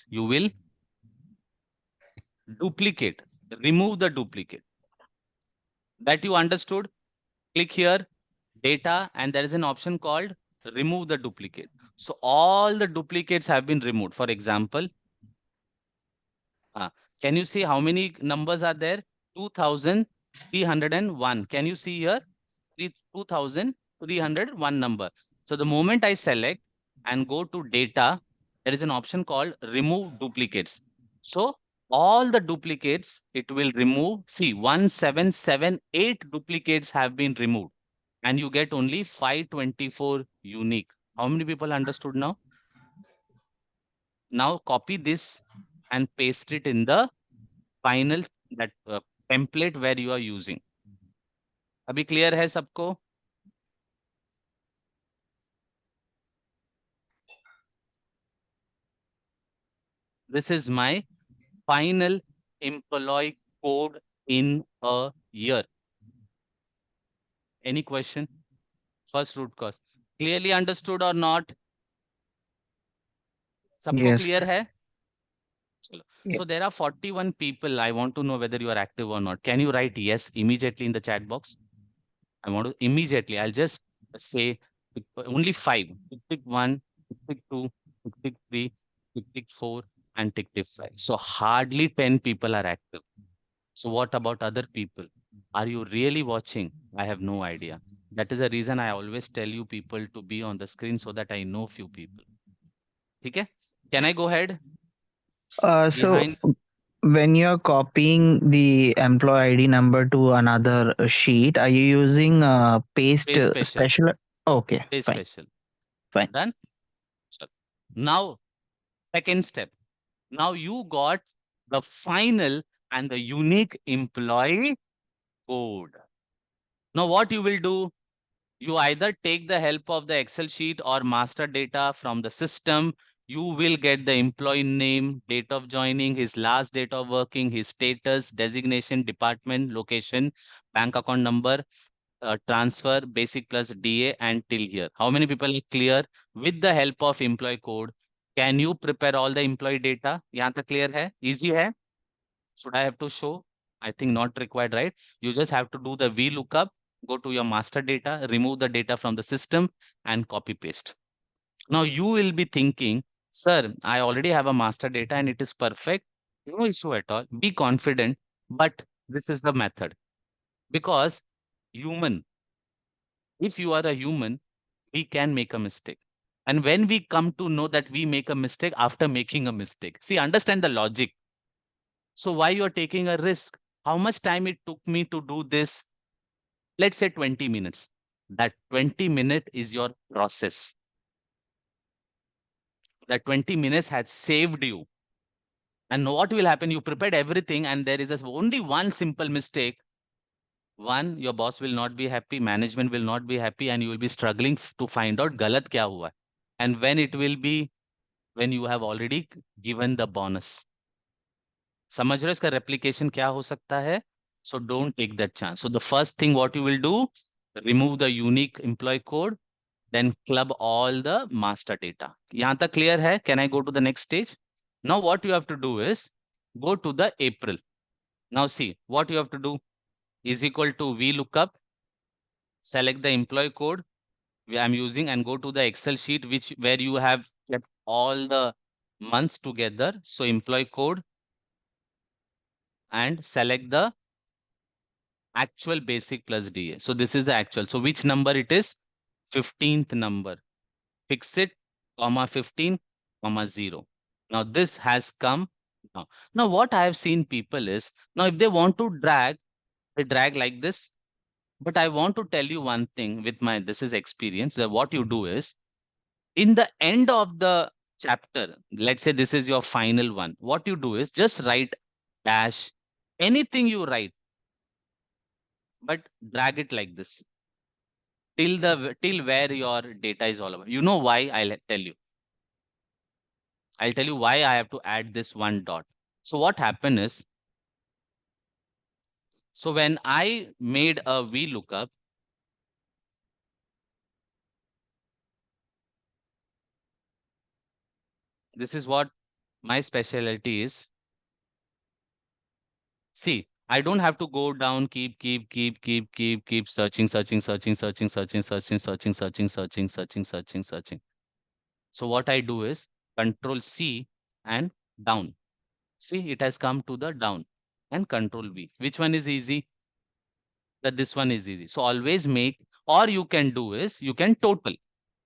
you will duplicate, remove the duplicate. That you understood? Click here, data, and there is an option called remove the duplicate. So all the duplicates have been removed. For example, can you see how many numbers are there? 2301. Can you see here? 2301 number. So the moment I select and go to data, there is an option called remove duplicates. So all the duplicates it will remove. See, 1778 duplicates have been removed and you get only 524 unique. How many people understood now? Now copy this and paste it in the final that template where you are using. अभी clear है सबको? This is my final employee code in a year. Any question? First root cause. Clearly understood or not? सबको Yes. clear है? चलो. Yeah. So there are 41 people. I want to know whether you are active or not. Can you write yes immediately in the chat box? I want to immediately. I'll just say only 5. Tick 1, tick 2, tick 3, tick 4, and tick 5. So hardly 10 people are active. So what about other people? Are you really watching? I have no idea. That is the reason I always tell you people to be on the screen so that I know few people. Okay? Can I go ahead? So Behind when you're copying the employee ID number to another sheet, are you using paste Paste special. special? Okay, Paste fine. special. Fine. Done? Sure. Now, second step. Now you got the final and the unique employee code. Now what you will do? You either take the help of the Excel sheet or master data from the system. You will get the employee name, date of joining, his last date of working, his status, designation, department, location, bank account number, transfer, basic plus DA, and till here. How many people are clear? With the help of employee code, can you prepare all the employee data? यहाँ तक clear है? Easy है? Should I have to show? I think not required, right? You just have to do the VLOOKUP, go to your master data, remove the data from the system and copy paste. Now you will be thinking, sir, I already have a master data and it is perfect. No issue at all. Be confident, but this is the method because human If you are a human, we can make a mistake. And when we come to know that we make a mistake after making a mistake, see, understand the logic. So why you are taking a risk? How much time it took me to do this? Let's say 20 minutes. That 20-minute is your process. That 20 minutes has saved you. And what will happen? You prepared everything and there is only one simple mistake. One, your boss will not be happy, management will not be happy, and you will be struggling to find out galat kya hua. And when it will be, when you have already given the bonus. समझ रहे हो इसका replication क्या हो सकता है? So don't take that chance. So the first thing what you will do, remove the unique employee code, then club all the master data. यहाँ तक clear है? Can I go to the next stage? Now what you have to do is go to the April. Now see what you have to do is equal to VLOOKUP, select the employee code I'm using and go to the Excel sheet where you have kept all the months together. So employee code and select the actual basic plus DA. So this is the actual. So which number it is? 15th number. Fix it, comma 15, comma 0. Now this has come. Now what I have seen people is, now if they want to drag, they drag like this. But I want to tell you one thing with this is experience, that what you do is, in the end of the chapter, let's say this is your final one, what you do is just write dash, anything you write, but drag it like this till where your data is all about. You know why? I'll tell you. I'll tell you why I have to add this one dot. So what happened is, so when I made a VLOOKUP, this is what my specialty is. See, I don't have to go down, keep searching. So what I do is Control C and down. See, it has come to the down and Control V. Which one is easy? That this one is easy. So always make, or you can do is you can total,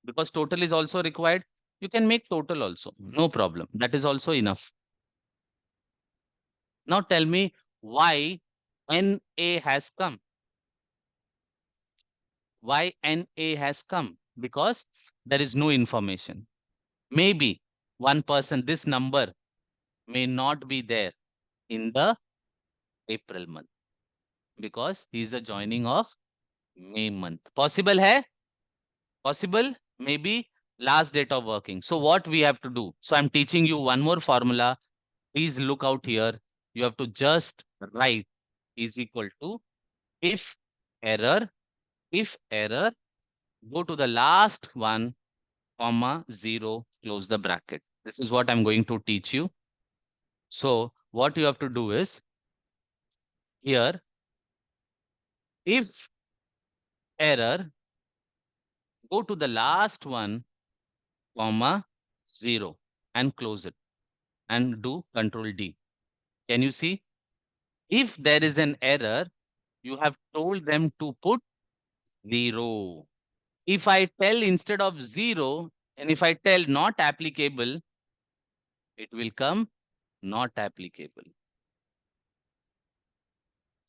because total is also required. You can make total also, no problem. That is also enough. Now tell me why NA has come. Why NA has come? Because there is no information. Maybe one person, this number may not be there in the April month because he is the joining of May month. Possible hai? Possible? Maybe last date of working. So what we have to do? So I'm teaching you one more formula. Please look out here. You have to just write is equal to if error, go to the last one, comma 0, close the bracket. This is what I'm going to teach you. So what you have to do is here, if error, go to the last one, comma 0 and close it and do Control D. Can you see? If there is an error, you have told them to put 0. If I tell instead of 0, and if I tell not applicable, it will come not applicable.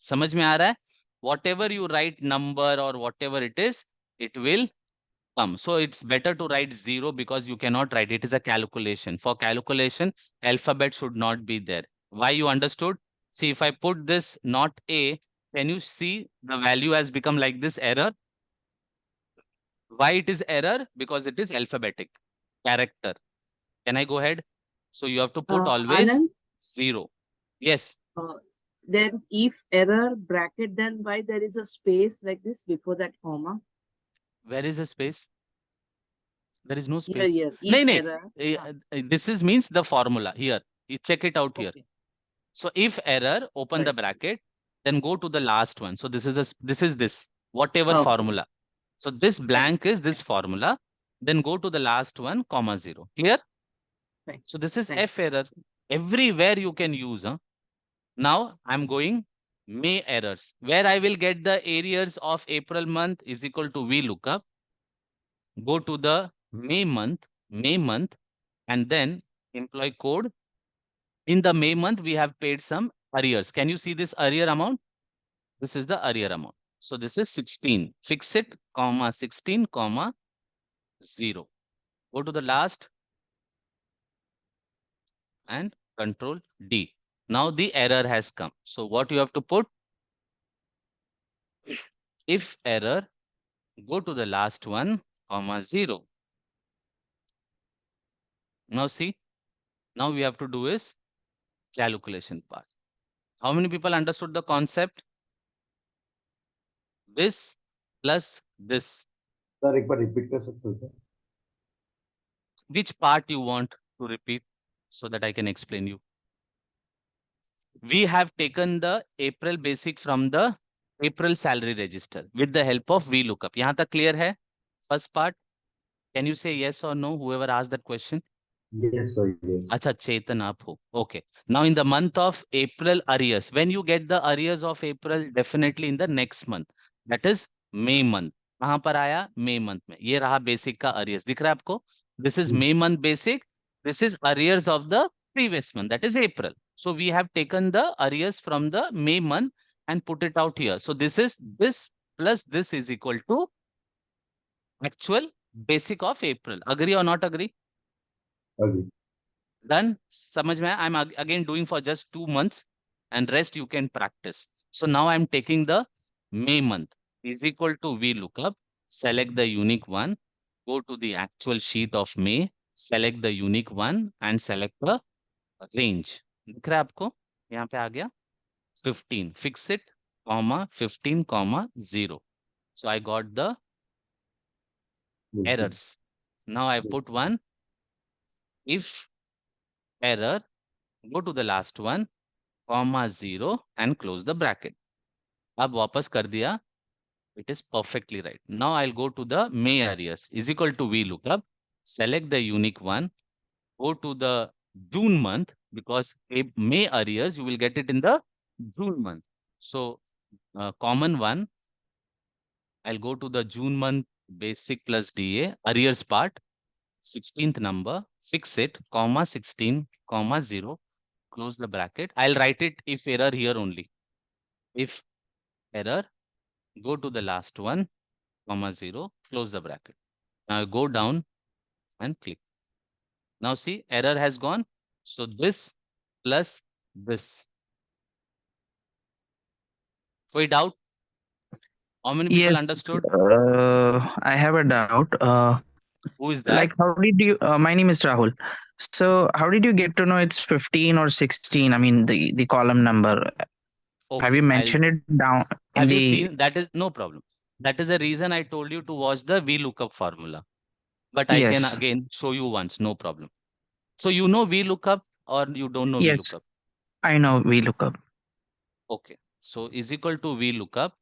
समझ में आ रहा है? Whatever you write number or whatever it is, it will come. So it's better to write 0 because you cannot write. It is a calculation. For calculation, alphabet should not be there. Why you understood? See, if I put this not A, can you see the value has become like this error? Why it is error? Because it is alphabetic character. Can I go ahead? So you have to put always Anand, 0. Yes. then if error bracket, then why there is a space like this before that comma? Where is the space? There is no Here, space. here. No, If no. error. This is means the formula here. You check it out here. Okay. So if error, open the Correct. bracket, then go to the last one. So this is this whatever Okay. formula. So this blank is this formula. Then go to the last one, comma 0. Clear? Right. So this is Thanks. F error. Everywhere you can use. Now I'm going May errors, where I will get the arrears of April month is equal to VLOOKUP. Go to the May month, and then employee code. In the May month, we have paid some arrears. Can you see this arrear amount? This is the arrear amount. So this is 16. Fix it, comma 16, comma 0. Go to the last and control D. Now the error has come. So what you have to put? If error, go to the last one, comma 0. Now see, now we have to do is calculation part. How many people understood the concept? This plus this. Sir एक बार repeat कर सकते हो क्या? Which part you want to repeat so that I can explain you? We have taken the April basic from the April salary register with the help of VLOOKUP. यहाँ तक clear है? First part. Can you say yes or no? Whoever asked that question. Yes, sir. Yes. Acha, Chetan aap ho. Okay. Now in the month of April arrears, when you get the arrears of April, definitely in the next month. That is May month. कहाँ पर आया? May month में. ये रहा basic का arrears. दिख रहा है आपको? This is May month basic. This is arrears of the previous month. That is April. So we have taken the arrears from the May month and put it out here. So this is this plus this is equal to actual basic of April. Agree or not agree? Agree. Done. समझ में आया? I'm again doing for just 2 months and rest you can practice. So now I'm taking the May month is equal to VLOOKUP, select the unique one, go to the actual sheet of May, select the unique one and select the range. दिख रहा है आपको? यहाँ पे आ गया 15. Fix it, comma 15, comma 0. So I got the errors. Now I put one. If error, go to the last one, comma 0 and close the bracket. अब वापस कर दिया. It is perfectly right. Now I'll go to the May arrears is equal to VLOOKUP, select the unique one, go to the June month because May arrears you will get it in the June month. So common one, I'll go to the June month basic plus DA arrears part, 16th number, fix it, comma 16, comma 0, close the bracket. I'll write it if error here only. If error, go to the last one, comma 0, close the bracket. Now go down and click. Now see, error has gone. So this plus this. Koi doubt? How many people Yes, understood? I have a doubt. Who is that? Like, how did you? My name is Rahul. So, how did you get to know it's 15 or 16? I mean, the column number. Have you mentioned it down in have you the? seen? That is no problem. That is the reason I told you to watch the VLOOKUP formula. But I can Yes. again show you once, no problem. So you know VLOOKUP or you don't know Yes, VLOOKUP? I know VLOOKUP. Okay. So is equal to VLOOKUP.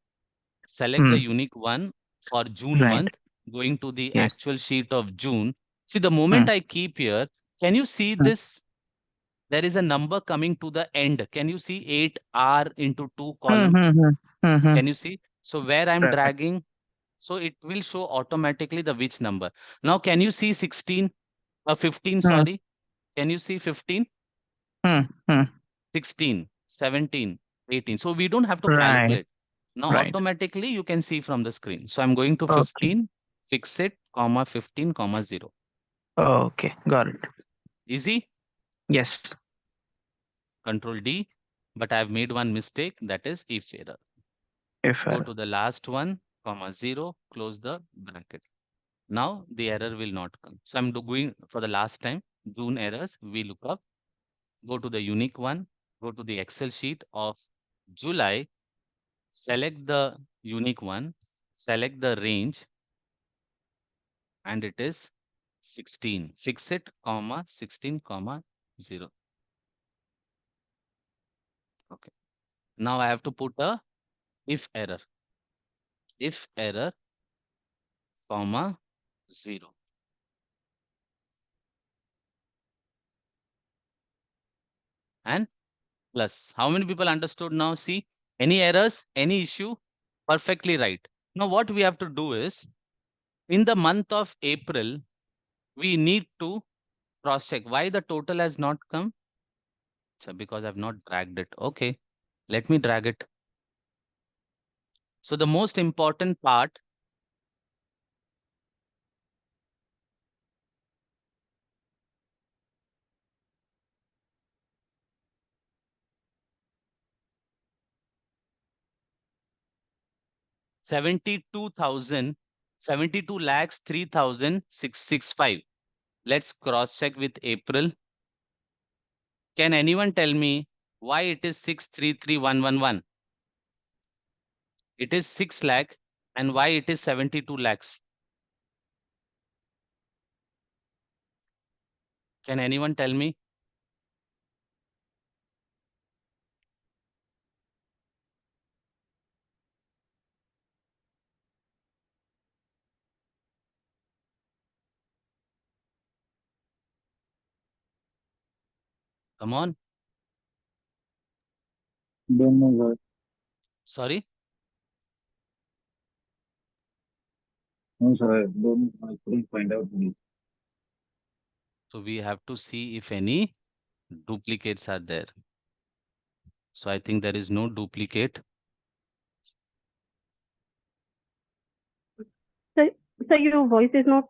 Select the unique one for June Right. month, going to the Yes. actual sheet of June. See, the moment I keep here, can you see this? There is a number coming to the end. Can you see 8R into 2 column? Can you see? So where I'm Right. dragging, so it will show automatically the which number. Now, can you see 16 or 15? Sorry. Can you see 15? 16, 17, 18. So we don't have to Right. calculate. Now, Right. automatically you can see from the screen. So I'm going to Okay. 15, fix it, comma 15, comma 0. Okay, got it. Easy? Yes. Control D. But I've made one mistake. That is if error. If Go to the last one, comma 0, close the bracket. Now the error will not come. So I'm going for the last time. June errors, VLOOKUP. Go to the unique one. Go to the Excel sheet of July. Select the unique one. Select the range. And it is 16. Fix it, comma 16, comma 0. Okay. Now I have to put a if error. If error, comma 0. And plus. How many people understood now? See, Any errors? Any issue? Perfectly right. Now, what we have to do is, in the month of April, we need to cross check why the total has not come. So because I've not dragged it. Okay, let me drag it. So the most important part, $72 lakhs 3,665. Let's cross check with April. Can anyone tell me why it is 633,111? It is 6 lakh, and why it is 72 lakhs? Can anyone tell me? Come on. Don't know what. Sorry. No, sir. I couldn't find out. So we have to see if any duplicates are there. So I think there is no duplicate. So, your voice is not.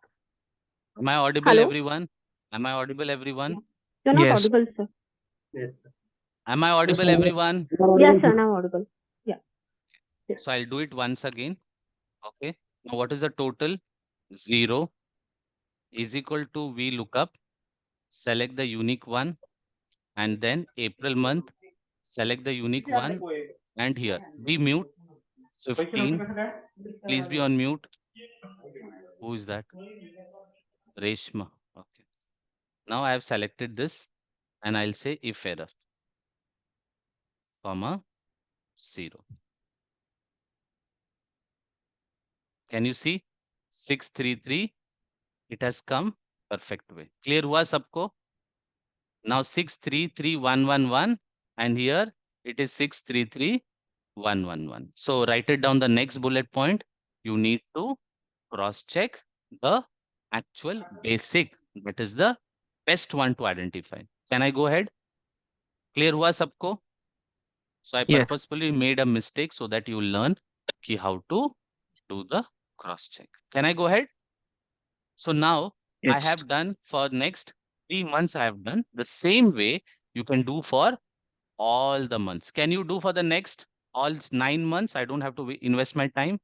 Am I audible, Hello? everyone? Am I audible, everyone? You're not Yes. audible, sir. Yes, sir. Am I audible, everyone? Yes, sir. Now audible. Yeah. So I'll do it once again. Okay. Now what is the total? 0 is equal to we look up, select the unique one, and then April month, select the unique one, and here be mute 15. Please be on mute. Who is that? Reshma. Okay. Now I have selected this, and I'll say if error, comma 0. Can you see? 633. It has come perfect way. Clear हुआ सबको? Now 633,111, and here it is 633,111. So write it down the next bullet point. You need to cross check the actual basic. That is the best one to identify. Can I go ahead? Clear हुआ सबको? So I Yes. purposefully made a mistake so that you learn how to do the cross check. Can I go ahead? So now I Yes. have done for next 3 months. I have done the same way you can do for all the months. Can you do for the next all 9 months? I don't have to invest my time.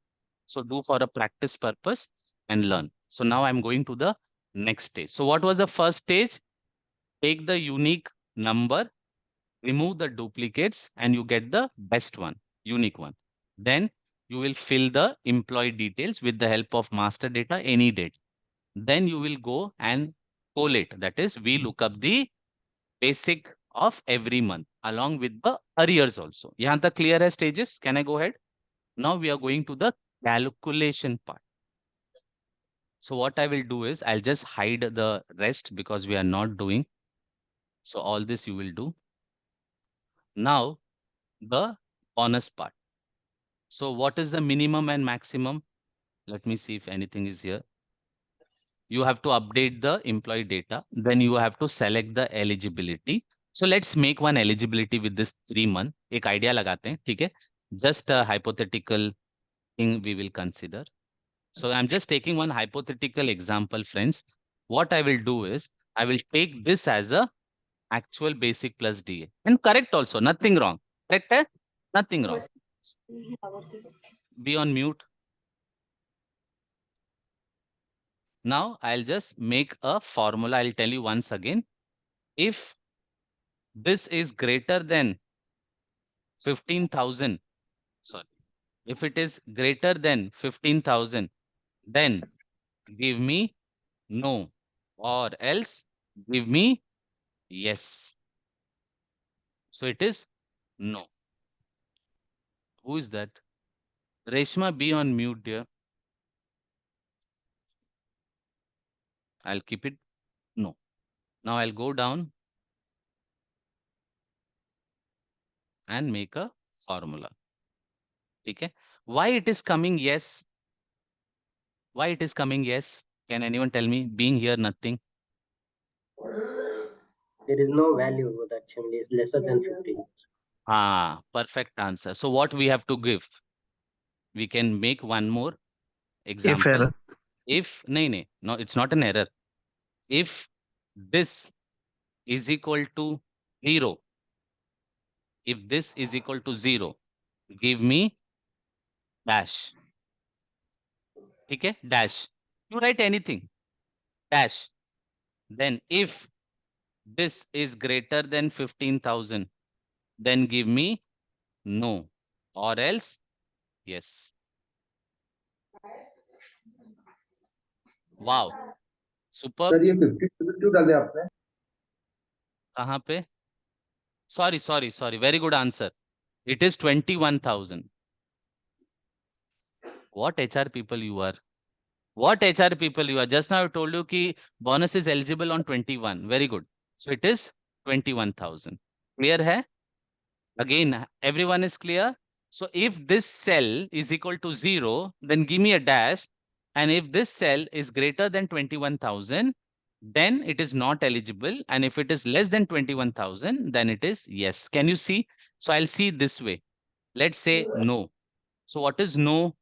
So do for a practice purpose and learn. So now I'm going to the next stage. So what was the first stage? Take the unique number, remove the duplicates, and you get the best one, unique one. Then you will fill the employee details with the help of master data, any date. Then you will go and collate. That is, we look up the basic of every month along with the arrears also. Yahan tak clear hai stages? Can I go ahead? Now we are going to the calculation part. So what I will do is I'll just hide the rest because we are not doing. So all this you will do. Now the bonus part. So what is the minimum and maximum? Let me see if anything is here. You have to update the employee data. Then you have to select the eligibility. So let's make one eligibility with this 3 month. एक idea लगाते हैं, ठीक है? Just a hypothetical thing we will consider. So I'm just taking one hypothetical example, friends. What I will do is I will take this as a actual basic plus DA and correct also. Nothing wrong. Correct? Hai? Nothing wrong. Be on mute. Now I'll just make a formula. I'll tell you once again. If this is greater than 15,000, sorry, if it is greater than 15,000, then give me no, or else give me yes. So it is no. Who is that? Reshma, be on mute, dear. I'll keep it no. Now I'll go down and make a formula. ठीक है? Why it is coming yes? Why it is coming yes? Can anyone tell me? Being here nothing. There is no value that actually is lesser than 15. Ah, perfect answer. So what we have to give? We can make one more If example. If no, it's not an error. If this is equal to 0, if this is equal to 0, give me dash. Okay, dash. You write anything, dash. Then if this is greater than 15,000, then give me no, or else yes. Wow, superb. Sir ये 50 क्यों डाले आपने? कहाँ पे? Sorry. Very good answer. It is 21,000. What HR people you are? What HR people you are? Just now I told you ki bonus is eligible on 21. Very good. So it is 21,000. Clear hai? Again, everyone is clear? So if this cell is equal to 0, then give me a dash. And if this cell is greater than 21,000, then it is not eligible. And if it is less than 21,000, then it is yes. Can you see? So I'll see this way. Let's say no. So what is no?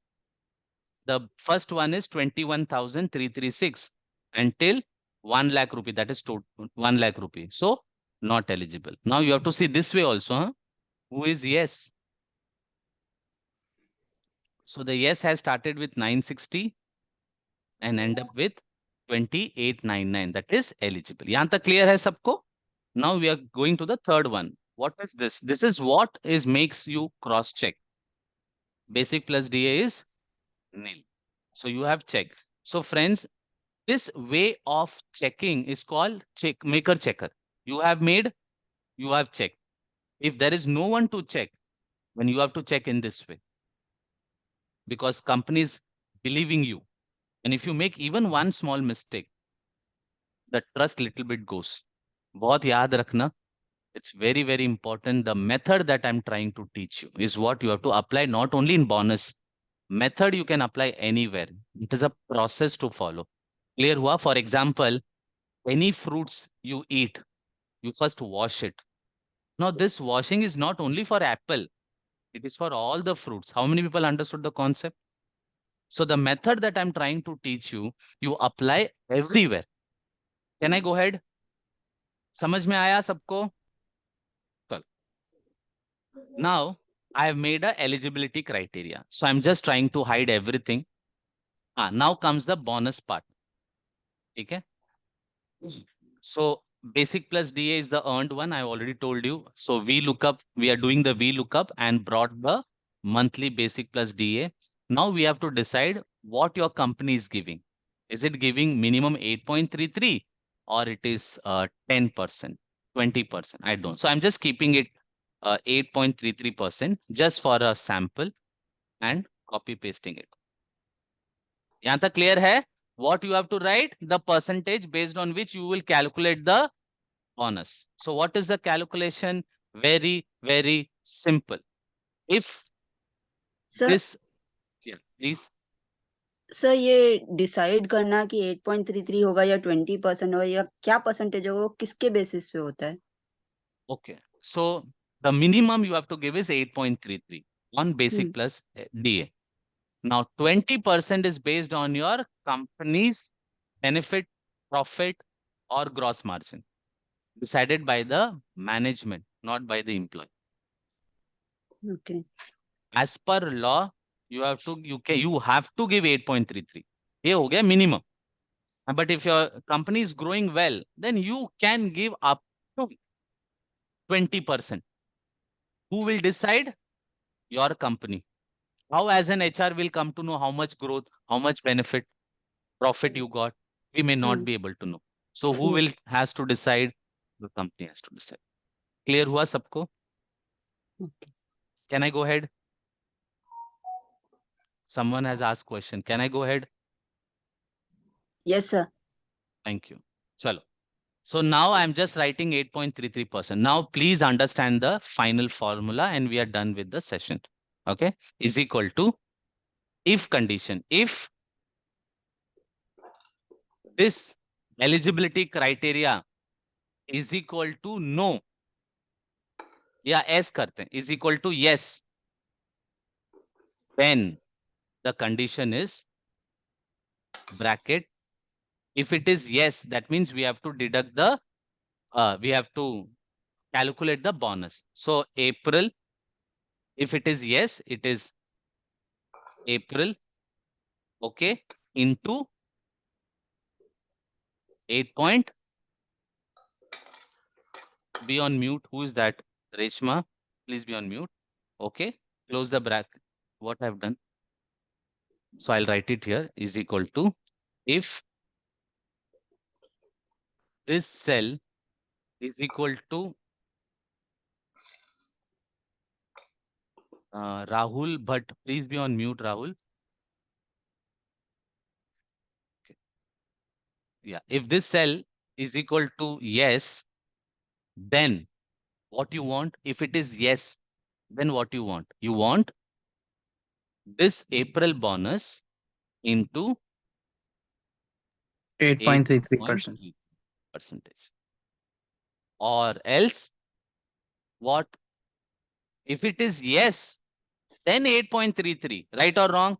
The first one is 21,336 until 1 lakh rupee. That is 1 lakh rupee. So not eligible. Now you have to see this way also. Huh? Who is yes? So the yes has started with 960 and end up with 2899. That is eligible. Yahan tak clear hai sabko? Now we are going to the third one. What is this? This is what is makes you cross check. Basic plus DA is nil. So you have checked. So friends, this way of checking is called maker checker. You have made, you have checked. If there is no one to check, then you have to check in this way. Because companies believing you. And if you make even one small mistake, the trust little bit goes. बहुत याद रखना. It's very, very important. The method that I'm trying to teach you is what you have to apply not only in bonus. Method you can apply anywhere. It is a process to follow. Clear hua? For example, any fruits you eat, you first wash it. Now, this washing is not only for apple, it is for all the fruits. How many people understood the concept? So the method that I'm trying to teach you, you apply everywhere. Can I go ahead? समझ में आया सबको? Now, I have made a eligibility criteria. So I'm just trying to hide everything. Now comes the bonus part. Okay? So basic plus DA is the earned one. I already told you. So we are doing the VLOOKUP and brought the monthly basic plus DA. Now we have to decide what your company is giving. Is it giving minimum 8.33 or it is 10%, 20%? I don't. So I'm just keeping it 8.33% just for a sample and copy pasting it. यहाँ तक clear है? What you have to write? The percentage based on which you will calculate the bonus. So what is the calculation? Very, very simple. If sir this, yeah, please. Sir ये decide करना कि 8.33 होगा या 20% होगा या क्या percentage होगा वो किसके बेसिस पे होता है? Okay. So the minimum you have to give is 8.33 on basic plus DA. Now 20% is based on your company's benefit, profit, or gross margin, decided by the management, not by the employee. Okay. As per law, you have to give 8.33. ये हो गया minimum. But if your company is growing well, then you can give up to 20%. Who will decide? Your company. How as an HR will come to know how much growth, how much benefit, profit you got? We may not be able to know. So who will has to decide? The company has to decide. Clear हुआ सबको? Okay. Can I go ahead? Someone has asked question. Can I go ahead? Yes, sir. Thank you. Chalo. So now I'm just writing 8.33%. Now please understand the final formula and we are done with the session. Okay, is equal to if condition. If this eligibility criteria is equal to no या yes करते हैं is equal to yes, then the condition is bracket. If it is yes, that means we have to deduct the we have to calculate the bonus. So April, if it is yes, it is April, okay, into 8 point. Be on mute. Who is that? Reshma, please be on mute. Okay, close the bracket. What I've done. So I'll write it here is equal to if this cell is equal to Rahul, but please be on mute, Rahul. Okay. Yeah, if this cell is equal to yes, then what you want? If it is yes, then what you want? You want this April bonus into 8.33%. 8.3%. Or else, what? If it is yes, then 8.33, right or wrong?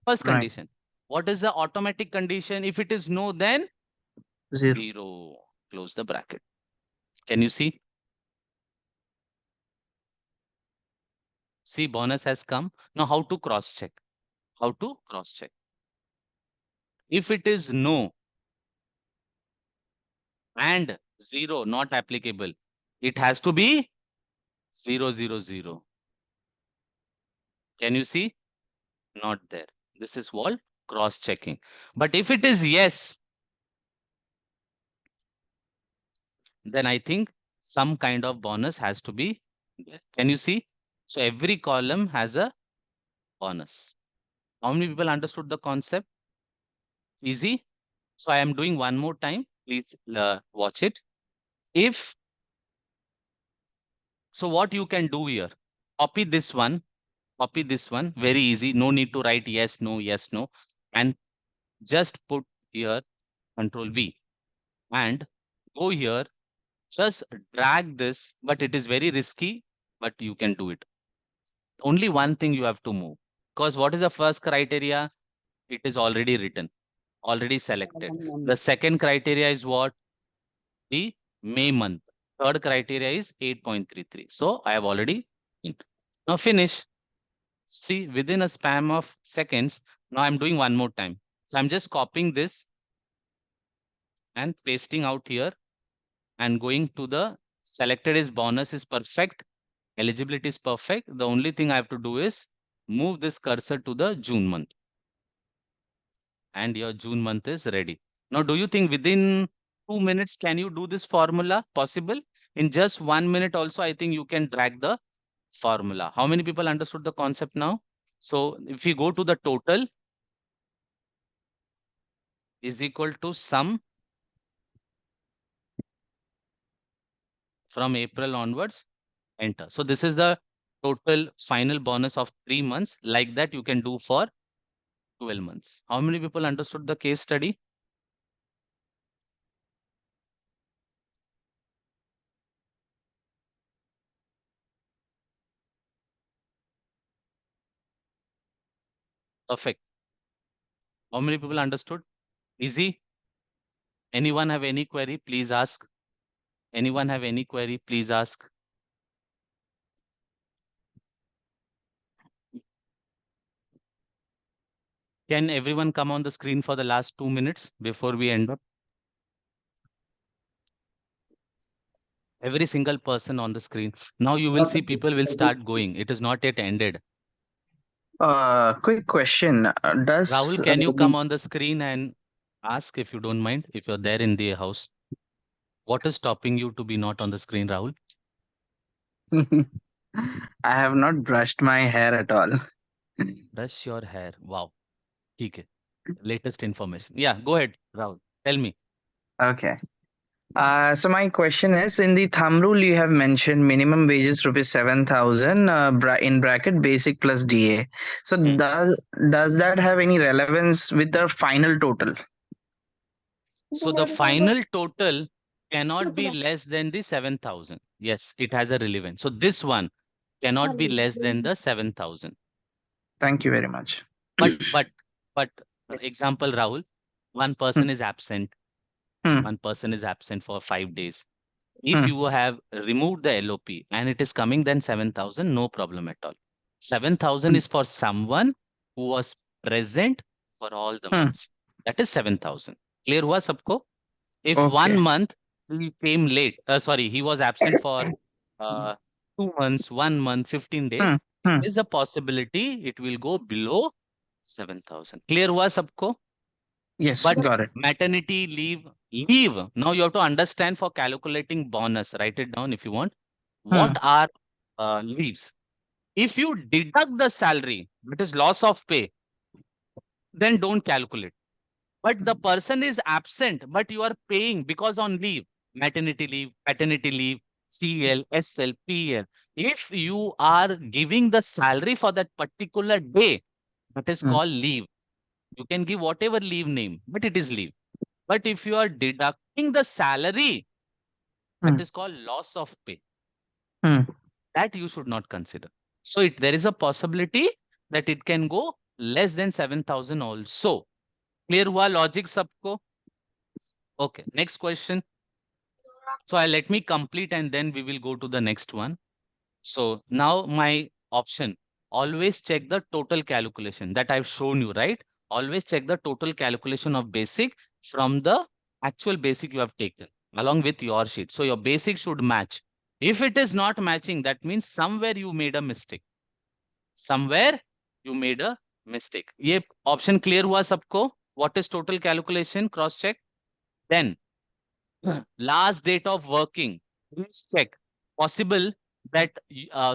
First Right. condition. What is the automatic condition? If it is no, then 0. 0. Close the bracket. Can you see? See, bonus has come. Now, how to cross check? How to cross check? If it is no and 0 not applicable, it has to be 0, 0, 0. Can you see? Not there. This is called cross checking. But if it is yes, then I think some kind of bonus has to be there. Can you see? So every column has a bonus. How many people understood the concept? Easy. So I am doing one more time. Please watch it. If so, what you can do here? Copy this one. Copy this one. Very easy. No need to write yes, no, and just put here Control V and go here. Just drag this, but it is very risky, but you can do it. Only one thing you have to move. Because what is the first criteria? It is already written, already selected. The second criteria is what? The May month. Third criteria is 8.33. So I have already now finish. See, within a span of seconds, now I'm doing one more time. So I'm just copying this and pasting out here and going to the selected is bonus is perfect. Eligibility is perfect. The only thing I have to do is move this cursor to the June month. And your June month is ready. Now, do you think within 2 minutes, can you do this formula? Possible? In just 1 minute also, I think you can drag the formula. How many people understood the concept now? So if we go to the total is equal to sum from April onwards, enter. So this is the total final bonus of 3 months. Like that, you can do for 12 months. How many people understood the case study? Perfect. How many people understood? Easy. Anyone have any query? Please ask. Anyone have any query? Please ask. Can everyone come on the screen for the last 2 minutes before we end up? Every single person on the screen. Now you will see people will start going. It is not yet ended. Quick question. Does Rahul, can you come on the screen and ask if you don't mind, if you're there in the house? What is stopping you to be not on the screen, Rahul? I have not brushed my hair at all. Brush your hair. Wow. Okay. Latest information. Yeah, go ahead, Rahul. Tell me. Okay. So my question is, in the thumb rule, you have mentioned minimum wages rupees 7,000 in bracket basic plus DA. So does that have any relevance with the final total? So the final total cannot be less than the 7,000. Yes, it has a relevance. So this one cannot be less than the 7,000. Thank you very much. But example, Rahul, one person is absent. One person is absent for 5 days. If you have removed the LOP and it is coming then 7,000, no problem at all. 7,000 is for someone who was present for all the months. That is 7,000. Clear hua sabko? If 1 month he came late, he was absent for 2 months, 1 month, 15 days, there is a possibility it will go below 7,000. Clear hua sabko? Yes, But got it. maternity leave, now you have to understand for calculating bonus, write it down if you want. What are leaves? If you deduct the salary, that is loss of pay, then don't calculate. But the person is absent, but you are paying because on leave, maternity leave, paternity leave, CL, SL, PL. If you are giving the salary for that particular day, that is called leave. You can give whatever leave name, but it is leave. But if you are deducting the salary, that is called loss of pay. That you should not consider. So there is a possibility that it can go less than 7,000 also. Clear hua logic sabko? Okay, next question. So let me complete and then we will go to the next one. So now my option, always check the total calculation that I've shown you, right? Always check the total calculation of basic from the actual basic you have taken along with your sheet. So your basic should match. If it is not matching, that means somewhere you made a mistake. Somewhere you made a mistake. Ye option clear hua sabko? What is total calculation? Cross check. Then last date of working, please check. Possible that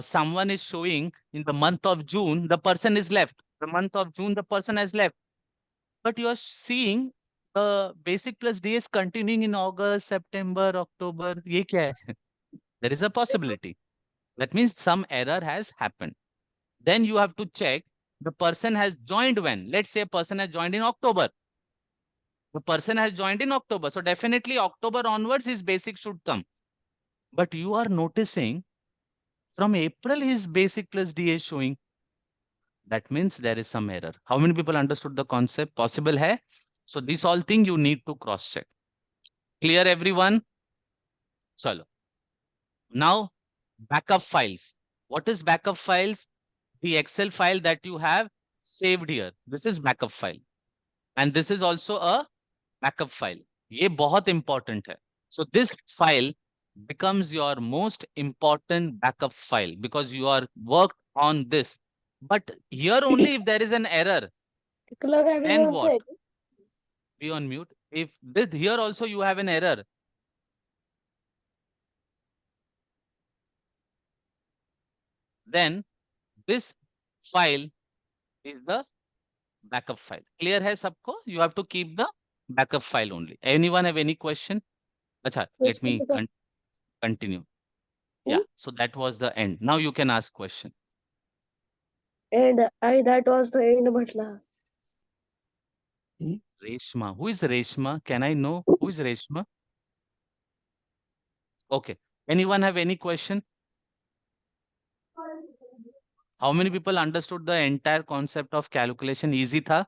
someone is showing in the month of June, the person is left. The month of June, the person has left. But you are seeing the basic plus D is continuing in August, September, October. Ye kya hai? There is a possibility. That means some error has happened. Then you have to check the person has joined when. Let's say a person has joined in October. The person has joined in October. So definitely October onwards his basic should come. But you are noticing from April his basic plus DA is showing. That means there is some error. How many people understood the concept? Possible hai? So this all thing you need to cross check. Clear everyone? Chalo. Now backup files. What is backup files? The Excel file that you have saved here. This is backup file. And this is also a backup file. ये बहुत important है. So this file becomes your most important backup file because you are worked on this. But here only if there is an error, then what? Be on mute. If this here also you have an error, then this file is the backup file. Clear hai sabko? You have to keep the backup file only. Anyone have any question? Acha, let me continue. Yeah, so that was the end. Now you can ask question. And that was the end bhatla. Reshma. Who is Reshma? Can I know who is Reshma? Okay. Anyone have any question? How many people understood the entire concept of calculation? Easy tha?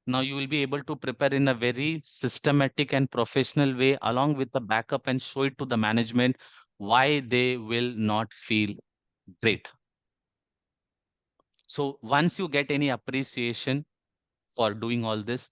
Now you will be able to prepare in a very systematic and professional way along with the backup and show it to the management why they will not feel great. So once you get any appreciation for doing all this,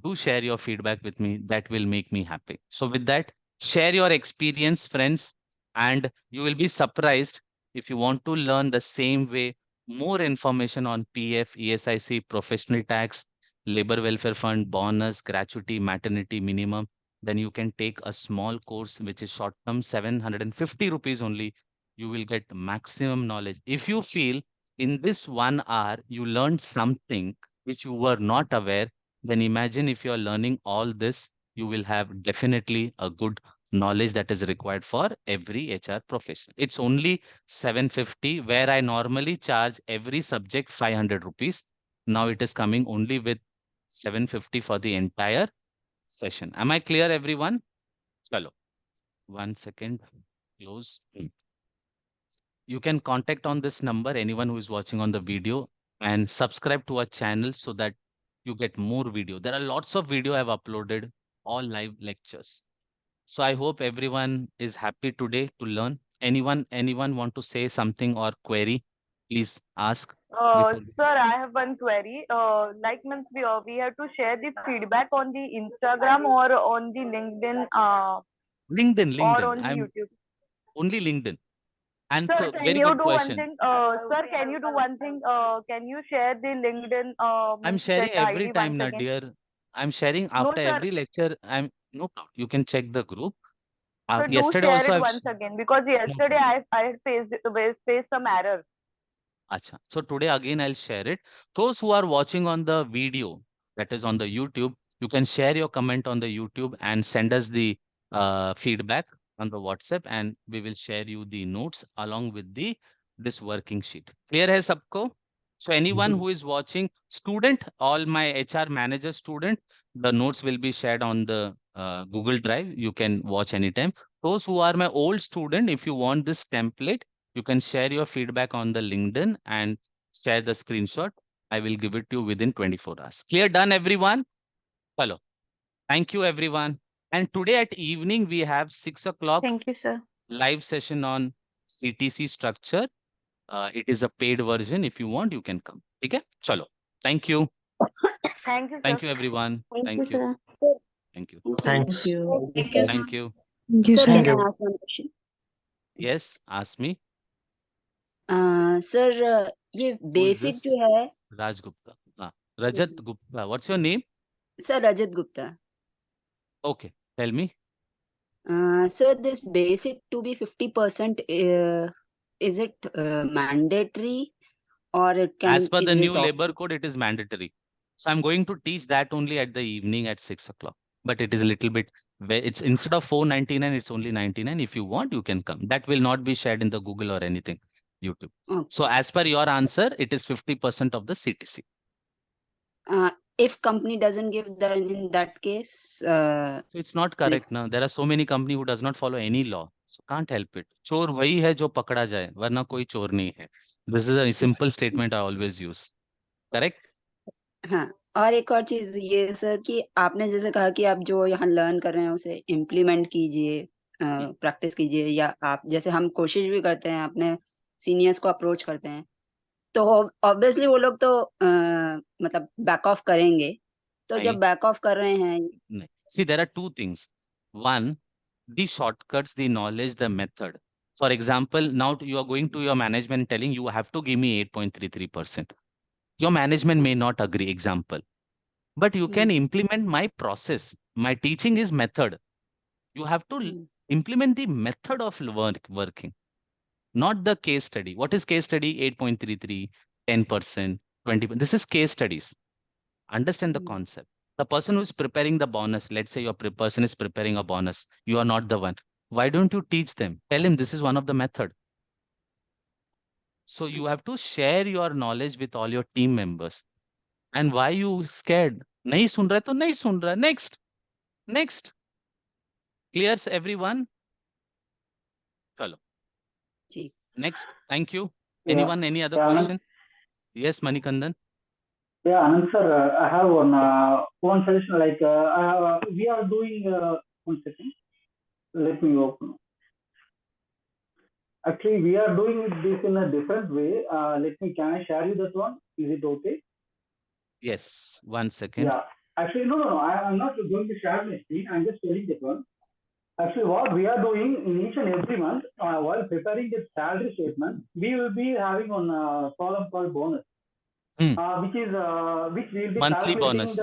do share your feedback with me. That will make me happy. So with that, share your experience, friends, and you will be surprised if you want to learn the same way, more information on PF, ESIC, professional tax, labor welfare fund, bonus, gratuity, maternity minimum, then you can take a small course, which is short term, 750 rupees only. You will get maximum knowledge. If you feel in this 1 hour, you learned something which you were not aware, then imagine if you are learning all this, you will have definitely a good knowledge that is required for every HR profession. It's only 750, where I normally charge every subject 500 rupees. Now it is coming only with 750 for the entire session. Am I clear, everyone? Chalo. 1 second. Close. You can contact on this number, anyone who is watching on the video, and subscribe to our channel so that you get more video. There are lots of video I've uploaded, all live lectures. So I hope everyone is happy today to learn. Anyone want to say something or query? Please ask before. Sir, I have one query. Like means we have to share the feedback on the Instagram or on the LinkedIn LinkedIn, or LinkedIn. on the I'm YouTube. only LinkedIn. And Sir, can very you good do one question. thing? Sir, can you do one thing? Can you share the LinkedIn I'm means sharing that every ID time, once again? Nadir. I'm sharing No, after sir. every lecture. I'm no problem. You can check the group. So do Yesterday share also it I've once again because no yesterday problem. I faced some error. Acha. So today again I'll share it. Those who are watching on the video, that is on the YouTube, you can share your comment on the YouTube and send us the feedback on the WhatsApp, and we will share you the notes along with the this working sheet. Clear hai sabko? So anyone who is watching, student, all my HR manager student, the notes will be shared on the Google Drive. You can watch anytime. Those who are my old student, if you want this template, you can share your feedback on the LinkedIn and share the screenshot. I will give it to you within 24 hours. Clear? Done, everyone? Hello. Thank you, everyone. And today at evening, we have 6 o'clock Thank you, sir. live session on CTC structure. It is a paid version. If you want, you can come. Okay? Chalo. Thank you. Thank you, sir. Thank you, everyone. Thank you, Thank you. sir. Thank you. Thank you. Thank you, sir. Thank you. Sir, Thank can I you. ask one question? Yes, ask me. Sir ये Who is basic this? जो है Raj Gupta. Rajat Gupta. What's your name? Sir Rajat Gupta Okay. Tell me. Sir this basic to be 50% is it mandatory or it can As per the is new it labor code, it is mandatory. So I'm going to teach that only at the evening at 6 o'clock. But it is a little bit where it's instead of 499, it's only 99. If you want, you can come. That will not be shared in the Google or anything, YouTube. So as per your answer, it is 50% of the CTC. if company doesn't give that in that case So it's not correct now. There are so many company who does not follow any law. So can't help it. चोर वही है जो पकड़ा जाए, वरना कोई चोर नहीं है. This is a simple statement I always use. Correct? हाँ और एक और चीज ये सर कि आपने जैसे कहा कि आप जो यहाँ लर्न कर रहे हैं उसे इम्प्लीमेंट कीजिए प्रैक्टिस कीजिए या आप जैसे हम कोशिश भी करते हैं अपने सीनियर्स को अप्रोच करते हैं तो ऑब्वियसली वो लोग तो मतलब बैक ऑफ करेंगे तो जब नहीं. बैक ऑफ कर रहे हैं No. See, there are two things. One, the shortcuts, the knowledge, the method. For example, now you are going to your management telling you have to give me 8.33%. Your management may not agree, example. But you can implement my process. My teaching is method. You have to implement the method of working, not the case study. What is case study? 8.33, 10%, 20%. This is case studies. Understand the concept. The person who is preparing the bonus, let's say your person is preparing a bonus, you are not the one. Why don't you teach them? Tell him this is one of the method. So you have to share your knowledge with all your team members. And why you scared? नहीं सुन रहा है तो नहीं सुन रहा है. Next. Next. Clears everyone? Chalo. Next. Thank you. Anyone, any other question? Yes, Manikandan. Yeah, Anand sir, I have one suggestion. Like we are doing 1 second. Let me open. Actually, we are doing this in a different way. Can I share you that one? Is it okay? Yes. 1 second. Yeah. Actually, no. I'm not going to share my screen. I'm just telling that one. Actually, what we are doing in each and every month, while preparing the salary statement, we will be having on a column called bonus, which we will be Monthly calculating bonus.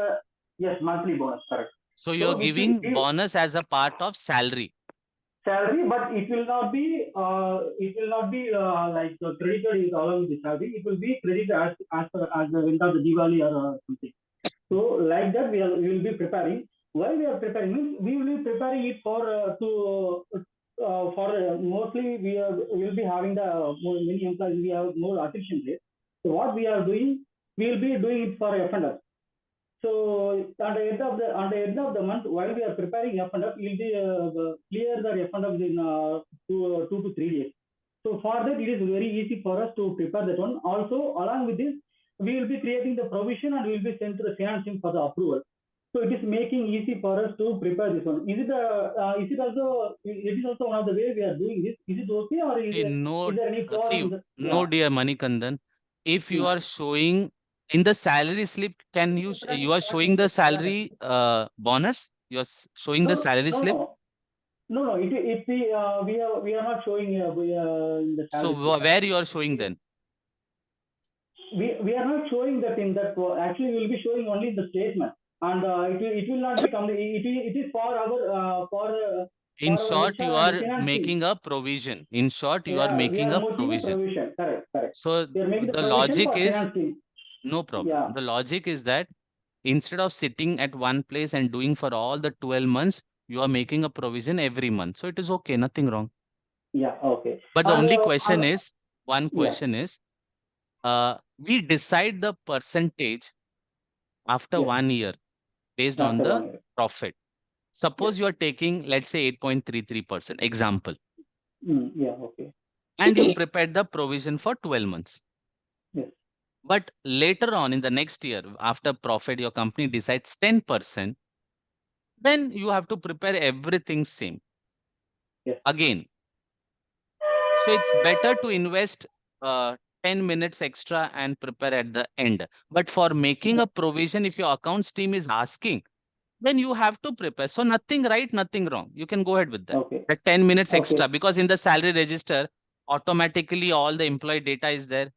monthly bonus, correct. So you're giving bonus as a part of salary. Salary, but it will not be like credited along with the salary. It will be credited as the end of the Diwali or something. So like that we will be preparing why we are preparing means we will be preparing it for mostly we will be having the many employees, we have more attrition rate. So what we are doing, we will be doing it for F&F. So at the end of the month, while we are preparing F&F, we will be clear the F&F in 2 to 3 days. So for that, it is very easy for us to prepare that one. Also, along with this, we will be creating the provision and we will be sent to the finance team for the approval. So it is making easy for us to prepare this one. Is it also one of the ways we are doing this? Is it okay, or No, is there any flaw in the? no, dear Manikandan. If you are showing in the salary slip, can you you are showing the salary bonus? You are showing the salary slip. No. We are not showing in the So salary slip. where you are showing then? We are not showing that in that. Actually, we will be showing only the statement, and it will not be complete. It is for our In for our short, HR you and are finance team. making a provision. In short, you are Yeah, we making are a making a provision. provision. Correct. So We are making the the provision logic for is finance team. no problem. Yeah. The logic is that instead of sitting at one place and doing for all the 12 months, you are making a provision every month. So it is okay, nothing wrong. Yeah, okay. But the And, only question and- is, one yeah. question is, we decide the percentage after Yes. 1 year based on After the 1 year. profit. Suppose you are taking, let's say, 8.33%, example, Yeah, okay. and you prepared the provision for 12 months. Yes. But later on in the next year, after profit, your company decides 10%, then you have to prepare everything same. Yes. Again. So it's better to invest 10 minutes extra and prepare at the end. But for making a provision, if your accounts team is asking, then you have to prepare. So nothing right, nothing wrong. You can go ahead with that. Okay. The 10 minutes Okay. extra, because in the salary register, automatically all the employee data is there.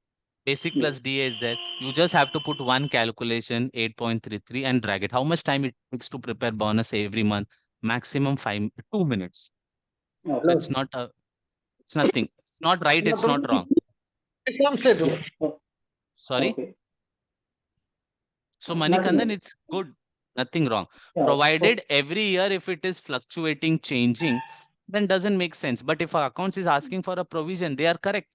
Basic plus DA is there. You just have to put one calculation, 8.33, and drag it. How much time it takes to prepare bonus every month? Maximum 2 minutes. So it's not it's nothing. It's not right, it's not wrong. Sorry? Okay. So Nothing. Manikandan, it's good. Nothing wrong. Yeah. Provided every year, if it is fluctuating, changing, then doesn't make sense. But if our accounts is asking for a provision, they are correct.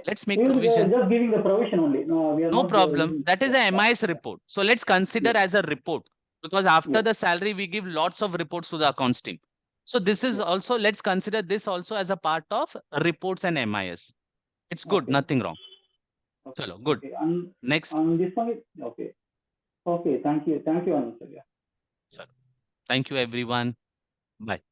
Let's make We will be provision. just giving the provision only. No, we are No not problem. using. That is a MIS report. So let's consider Yes. as a report, because after Yes. the salary, we give lots of reports to the accounts team. So this is also, let's consider this also as a part of reports and MIS. It's good. Okay. Nothing wrong. Okay. Chalo, good. Okay. Next. This one is okay. Okay. Thank you. Thank you, Anand. Thank you, everyone. Bye.